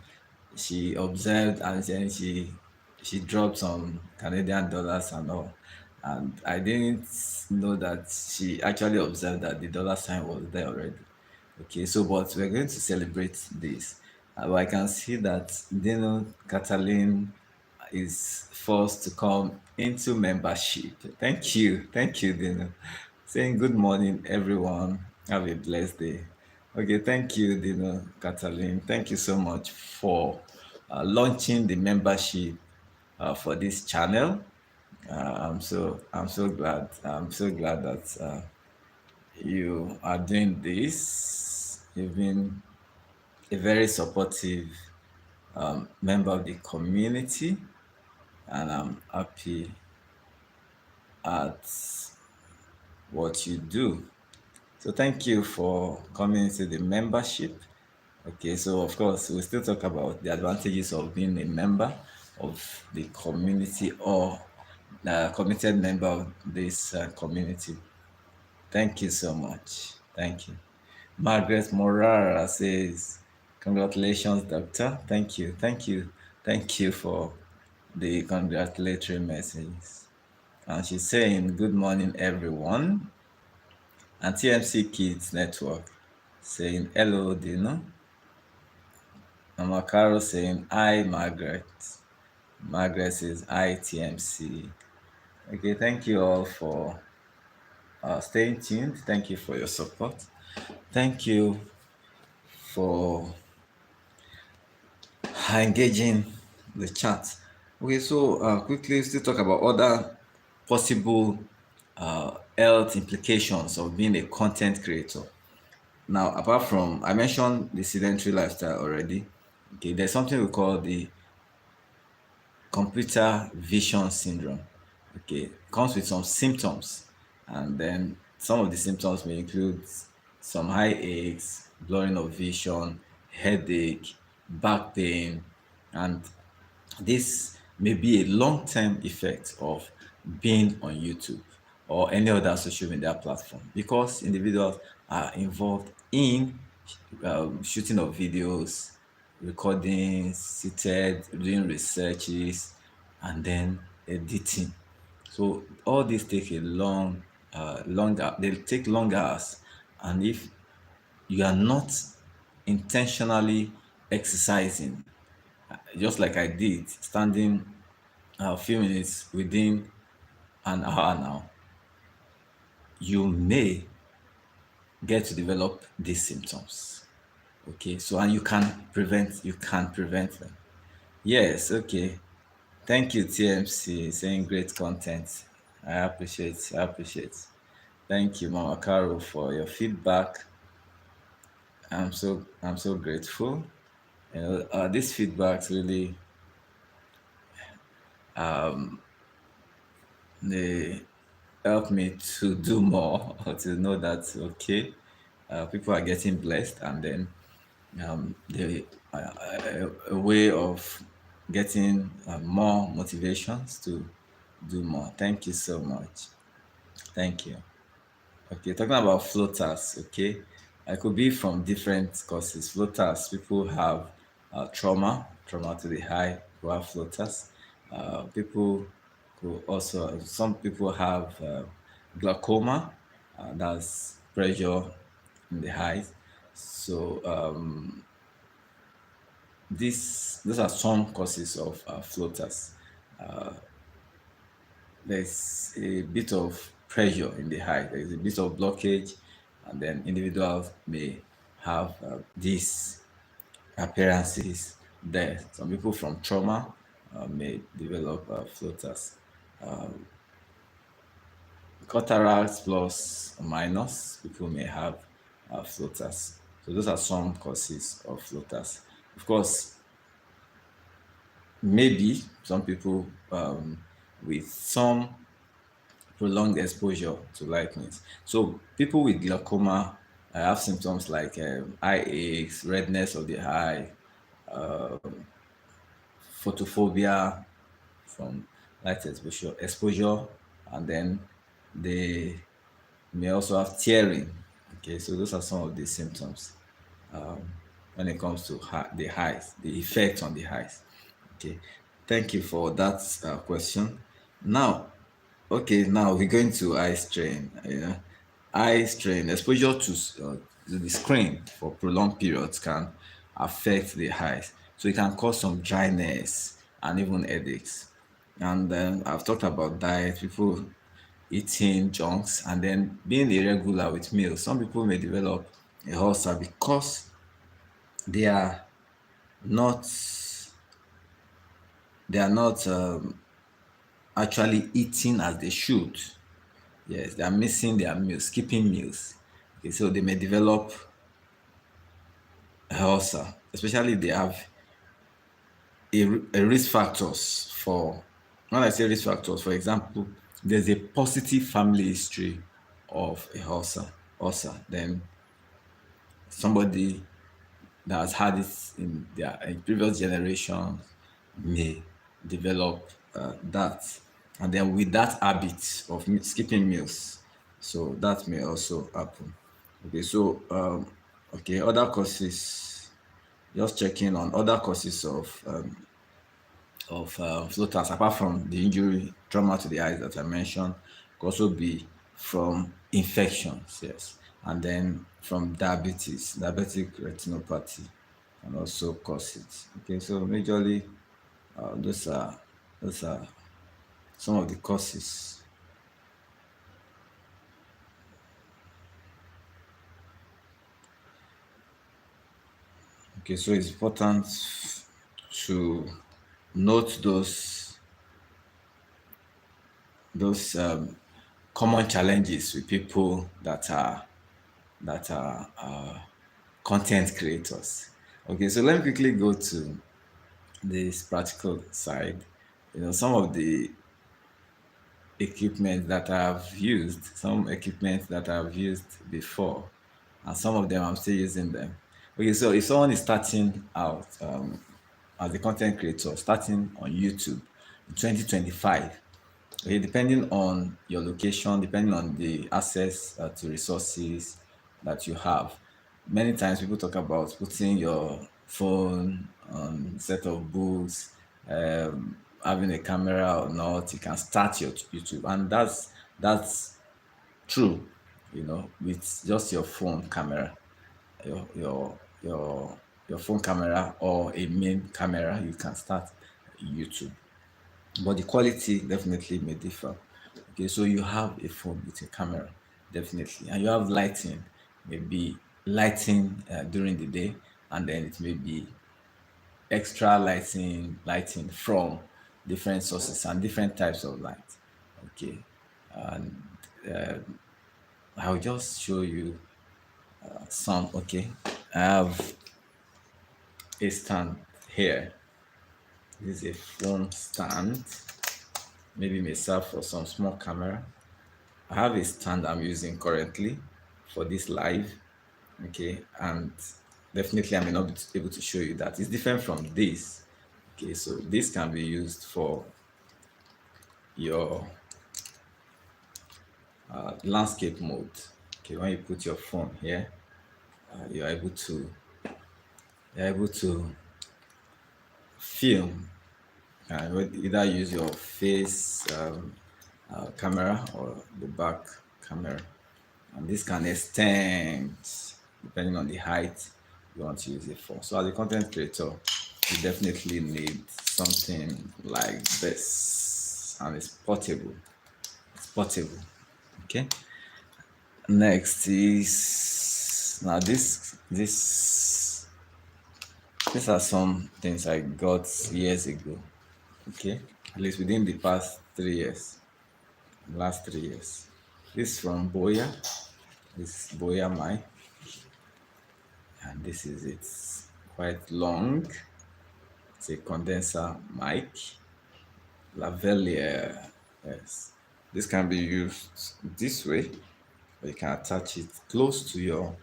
She observed and then she dropped some Canadian dollars and all. And I didn't know that she actually observed that the dollar sign was there already. Okay, so but we're going to celebrate this. But I can see that Dino Catalin is forced to come into membership. Thank you, Dino. Saying good morning, everyone. Have a blessed day. Okay, thank you, Dino Catalin. Thank you so much for launching the membership for this channel. I'm so glad that you are doing this. You've been a very supportive member of the community, and I'm happy at what you do. So thank you for coming into the membership. Okay, so of course we'll still talk about the advantages of being a member of the community or a committed member of this community. Thank you so much. Thank you. Margaret Morara says, "Congratulations, doctor. Thank you. Thank you. Thank you for the congratulatory messages." And she's saying, "Good morning, everyone." And TMC Kids Network saying, "Hello, Dino." And Makaro saying, "Hi, Margaret." Margaret says, "Hi, TMC." Okay, thank you all for staying tuned. Thank you for your support. Thank you for engaging the chat. Okay, so quickly still talk about other possible health implications of being a content creator. Now, apart from I mentioned the sedentary lifestyle already, okay, there's something we call the computer vision syndrome. Okay, comes with some symptoms, and then some of the symptoms may include some eye aches, blurring of vision, headache, back pain, and this may be a long-term effect of being on YouTube or any other social media platform because individuals are involved in shooting of videos, recording, seated, doing researches, and then editing. So all these take a longer. They take long hours, and if you are not intentionally exercising, just like I did, standing a few minutes within an hour now, you may get to develop these symptoms. Okay, so and you can prevent them. Yes, okay. Thank you, TMC, saying great content. I appreciate. Thank you, Mama Caro, for your feedback. I'm so grateful. These feedbacks really they help me to do more or to know that okay, people are getting blessed, and then a way of getting more motivations to do more. Thank you so much. Thank you. Okay, talking about floaters, okay. I could be from different causes. Floaters, people have trauma to the eye, who have floaters. People could also, some people have glaucoma, that's pressure in the eyes. So those are some causes of floaters. There's a bit of pressure in the eye, there's a bit of blockage, and then individuals may have these appearances there. Some people from trauma may develop floaters. Cataracts plus or minus, people may have floaters. So those are some causes of floaters. Of course, maybe some people with some prolonged exposure to lightness. So people with glaucoma have symptoms like eye aches, redness of the eye, photophobia from light exposure, and then they may also have tearing. Okay, so those are some of the symptoms when it comes to the highs, the effect on the highs. Okay, thank you for that question. Now, okay, now we're going to eye strain. Eye strain, exposure to the screen for prolonged periods can affect the eyes. So it can cause some dryness and even headaches. And then I've talked about diet. People eating junks and then being irregular with meals. Some people may develop a ulcer because they are not they are not actually eating as they should. Yes, they are missing their meals, skipping meals. Okay, so they may develop a ulcer, especially if they have a risk factors for. When I say risk factors, for example, there's a positive family history of a ulcer, then somebody that has had it in their in previous generations may develop that, and then with that habit of skipping meals, so that may also happen. Okay, so okay, other causes. Just checking on other causes of floaters apart from the injury, trauma to the eyes that I mentioned, could also be from infections, yes, and then from diabetes, diabetic retinopathy, and also cause it. Okay, so majorly those are some of the causes. Okay, so it's important to note those common challenges with people that are content creators. Okay, so let me quickly go to this practical side. Some of the equipment that I've used, some equipment that I've used before, and some of them I'm still using them. Okay, so if someone is starting out as a content creator, starting on YouTube in 2025, okay, depending on your location, depending on the access to resources that you have, many times people talk about putting your phone on set of books, having a camera or not. You can start your YouTube, and that's true. With just your phone camera, your your your your phone camera or a main camera, you can start YouTube, but the quality definitely may differ. Okay, so you have a phone with a camera, definitely, and you have lighting, maybe lighting during the day, and then it may be extra lighting from different sources and different types of light. Okay, and I'll just show you some. Okay, I have a stand here. This is a phone stand. Maybe may serve for some small camera. I have a stand I'm using currently for this live. Okay, and definitely I may not be able to show you that. It's different from this. Okay, so this can be used for your landscape mode. Okay, when you put your phone here, you're able to film. Either use your face camera or the back camera, and this can extend depending on the height you want to use it for. So as a content creator, you definitely need something like this, and it's portable. It's portable. Okay. Next is now this. These are some things I got years ago. Okay, at least within the past 3 years, last 3 years. This is from Boya. This is Boya Mai, and this is it's quite long. It's a condenser mic, lavalier. Yes, this can be used this way, or you can attach it close to your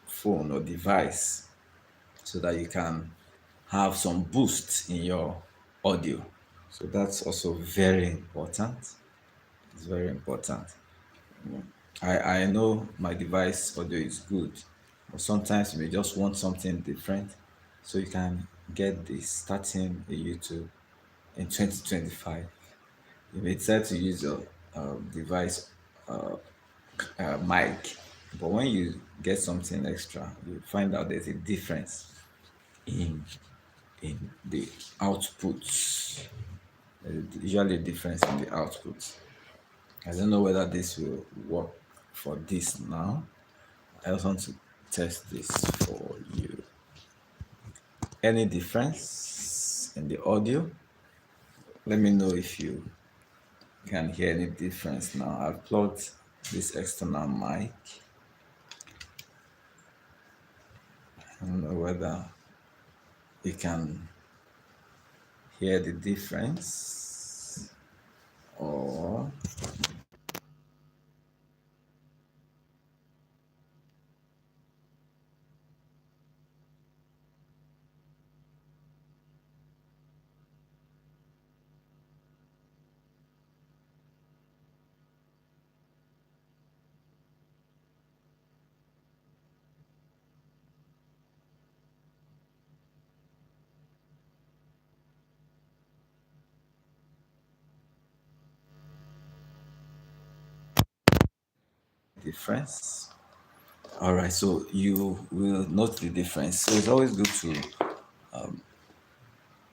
phone or device so that you can have some boost in your audio. So that's also very important. It's very important. I know my device audio is good, but sometimes you may just want something different. So you can get this starting a YouTube in 2025. You may decide to use your device mic, but when you get something extra, you find out there's a difference in the outputs. There's usually a difference in the outputs. I don't know whether this will work for this now. I just want to test this for you. Any difference in the audio? Let me know if you can hear any difference now. I've plugged this external mic. I don't know whether you can hear the difference or difference. All right, so you will note the difference. So it's always good to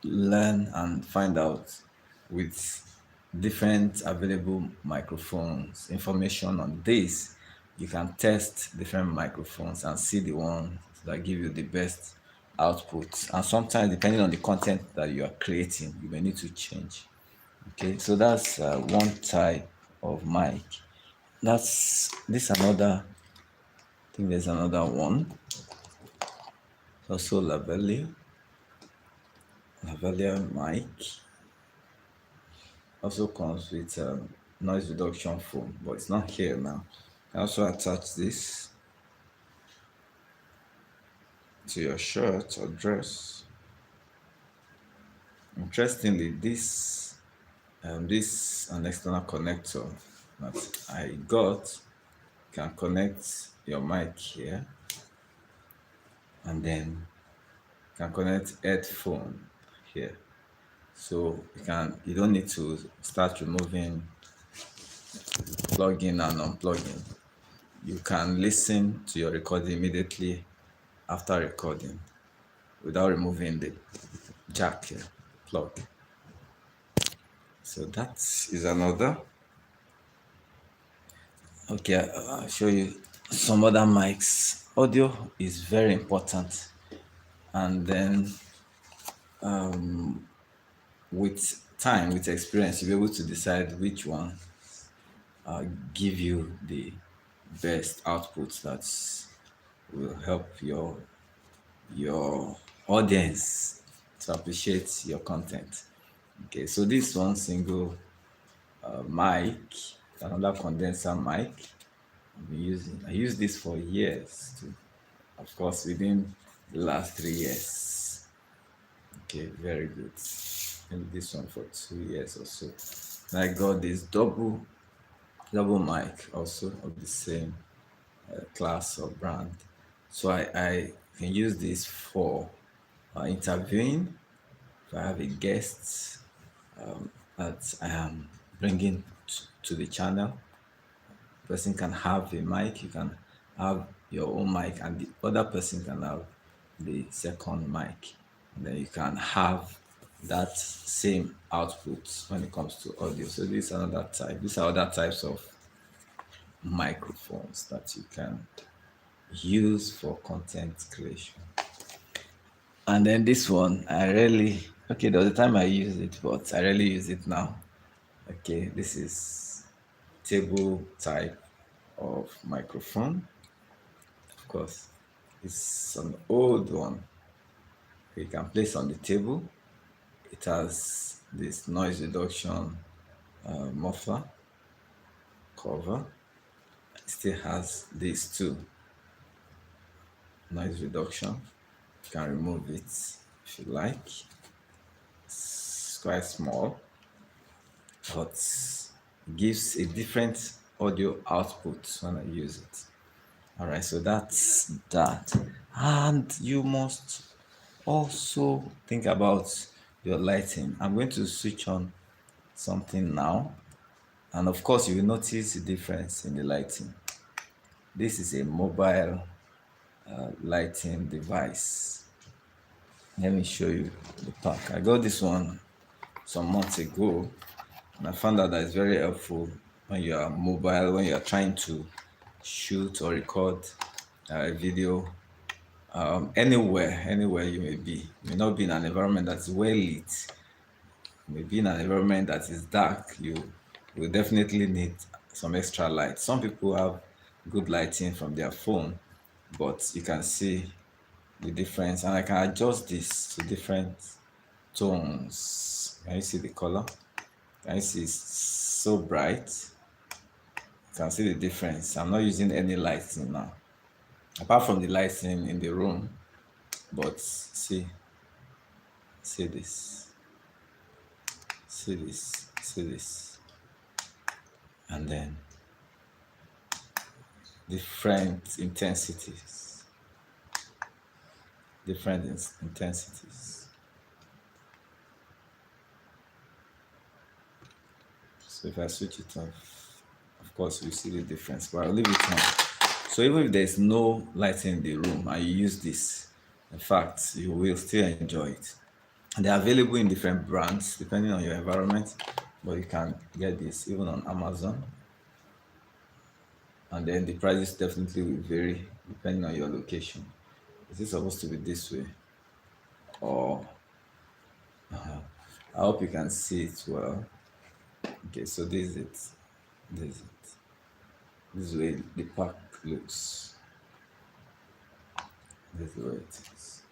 learn and find out with different available microphones information on this. You can test different microphones and see the ones that give you the best output. And sometimes, depending on the content that you are creating, you may need to change. Okay, so that's one type of mic. That's this another. I think there's another one. Also lavalier mic. Also comes with noise reduction foam, but it's not here now. You can also attach this to your shirt or dress. Interestingly, this an external connector that I got can connect your mic here, and then can connect headphone here. So you don't need to start removing, plugging and unplugging. You can listen to your recording immediately after recording without removing the jack here, plug. So that is another. Okay, I'll show you some other mics. Audio is very important, and then with time, with experience, you'll be able to decide which one give you the best outputs that will help your audience to appreciate your content. Okay, so this one single mic, another condenser mic. I use this for years too. Of course, within the last 3 years. Okay, very good. And this one for 2 years or so. And I got this double mic also of the same class or brand. So I can use this for interviewing. If I have a guest that I am bringing to the channel, person can have a mic, you can have your own mic, and the other person can have the second mic. And then you can have that same output when it comes to audio. So this is another type. These are other types of microphones that you can use for content creation. And then this one, okay, there was a time I used it, but I rarely use it now. Okay, this is table type of microphone. Of course, it's an old one. You can place on the table. It has this noise reduction muffler cover. It still has these two noise reduction. You can remove it if you like. It's quite small, but it gives a different audio output when I use it. All right, so that's that. And you must also think about your lighting. I'm going to switch on something now, and of course you will notice the difference in the lighting. This is a mobile lighting device. Let me show you the pack. I got this one some months ago, and I found out that it's very helpful when you are mobile, when you are trying to shoot or record a video, anywhere you may be. You may not be in an environment that's well lit. You may be in an environment that is dark. You will definitely need some extra light. Some people have good lighting from their phone, but you can see the difference. And I can adjust this to different tones. Can you see the color? Can you see it's so bright? You can see the difference. I'm not using any lighting now, apart from the lighting in the room. But see this, see this, and then different intensities, intensities. So if I switch it off, of course you see the difference, but I'll leave it on. So even if there's no lighting in the room and you use this, in fact, you will still enjoy it. And they're available in different brands depending on your environment, but you can get this even on Amazon. And then the prices definitely will vary depending on your location. Is it supposed to be this way? Or I hope you can see it well. Okay, so this is it. This is it. This is the way the pack looks. This is the way it is.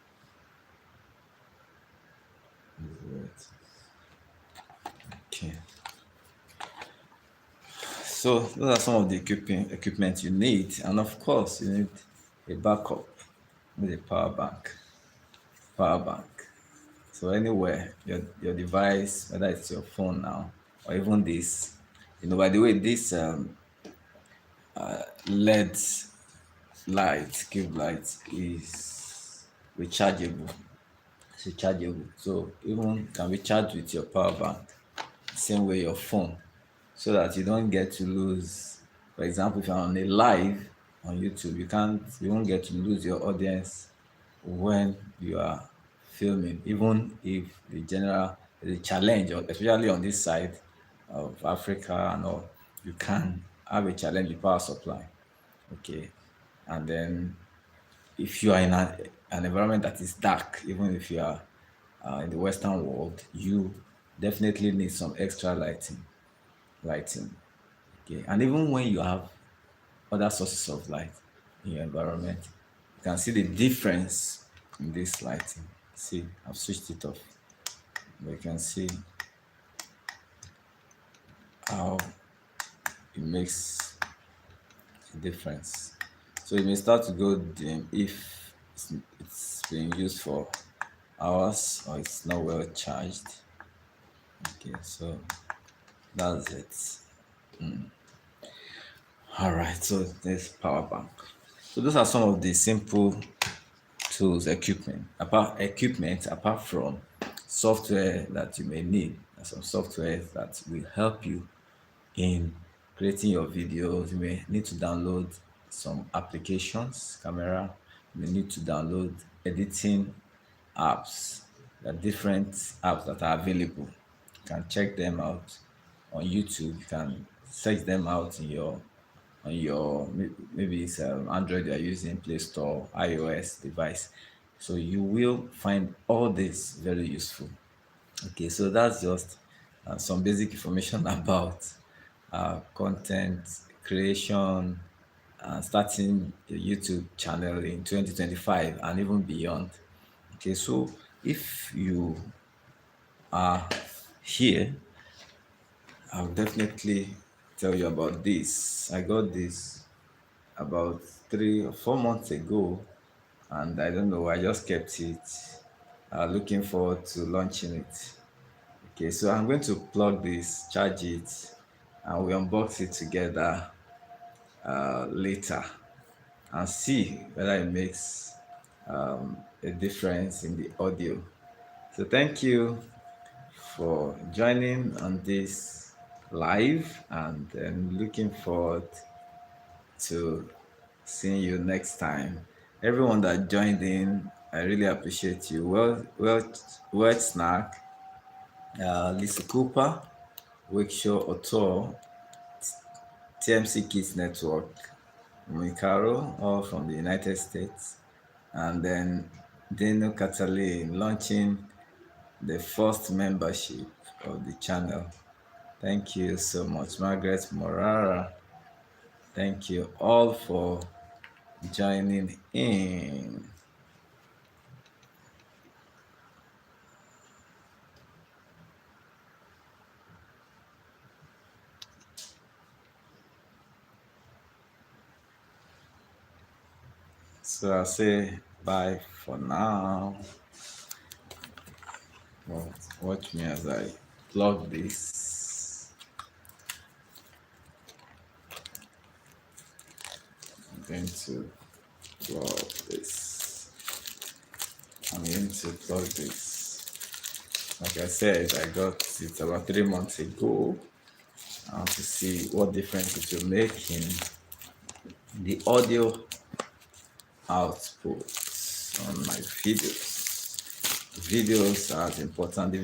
This is the way it is. Okay. So those are some of the equipment you need, and of course you need a backup. You need a power bank. Power bank. So anywhere your device, whether it's your phone now or even this, by the way, this LED light, cube light is rechargeable. It's rechargeable. So even can be charged with your power bank, same way your phone, so that you don't get to lose. For example, if you're on a live on YouTube, you won't get to lose your audience when you are filming, even if the challenge, especially on this side of Africa and all, you can have a challenge with power supply. Okay. And then if you are in an environment that is dark, even if you are in the Western world, you definitely need some extra lighting. Okay. And even when you have other sources of light in your environment, you can see the difference in this lighting. See, I've switched it off, but you can see how it makes a difference. So it may start to go dim if it's being used for hours or it's not well charged. Okay, so that's it. All right, so there's power bank. So those are some of the simple tools, apart from software that you may need. There's some software that will help you in creating your videos. You may need to download some applications, camera. You may need to download editing apps. There are different apps that are available. You can check them out on YouTube. You can search them out on your maybe it's Android you are using, Play Store, iOS device. So you will find all this very useful. Okay, so that's just some basic information about content creation, starting your YouTube channel in 2025 and even beyond. Okay, so if you are here, I'll definitely tell you about this. I got this about 3 or 4 months ago, and I don't know, I just kept it. Looking forward to launching it. Okay, so I'm going to plug this, charge it, and we unbox it together later and see whether it makes a difference in the audio. So thank you for joining on this live, and looking forward to seeing you next time. Everyone that joined in, I really appreciate you. Well Snack, Lisa Cooper, Wake Show Author, TMC Kids Network, Mikaro, all from the United States, and then Dino Catalin launching the first membership of the channel. Thank you so much, Margaret Morara. Thank you all for joining in. So I'll say bye for now. Well, watch me as I plug this. I'm going to plug this. I'm going to plug this. Like I said, I got it about 3 months ago. I want to see what difference it will make in the audio output on my videos. Videos are as important, the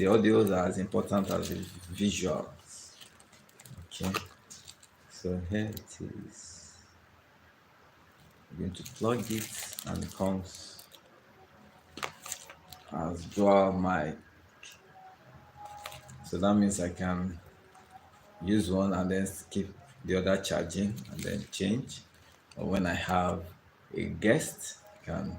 audios are as important as the visuals. Okay, so here it is. I'm going to plug it and it comes as dual mic. So that means I can use one and then keep the other charging and then change. Or when I have a guest, I can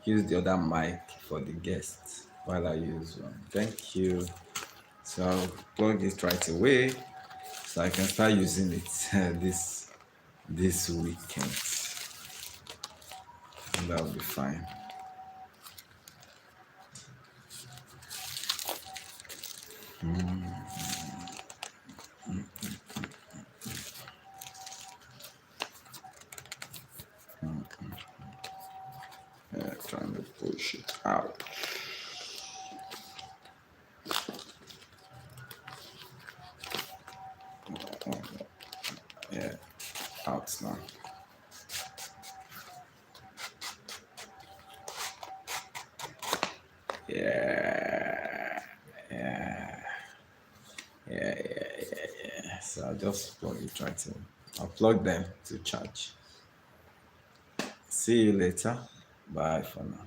use the other mic for the guest while I use one. Thank you. So I'll plug it right away so I can start using it this weekend. And that'll be fine. Trying to push it out. Yeah, out now. Yeah. So I'll just plug it right in. I'll plug them to charge. See you later. Bye for now.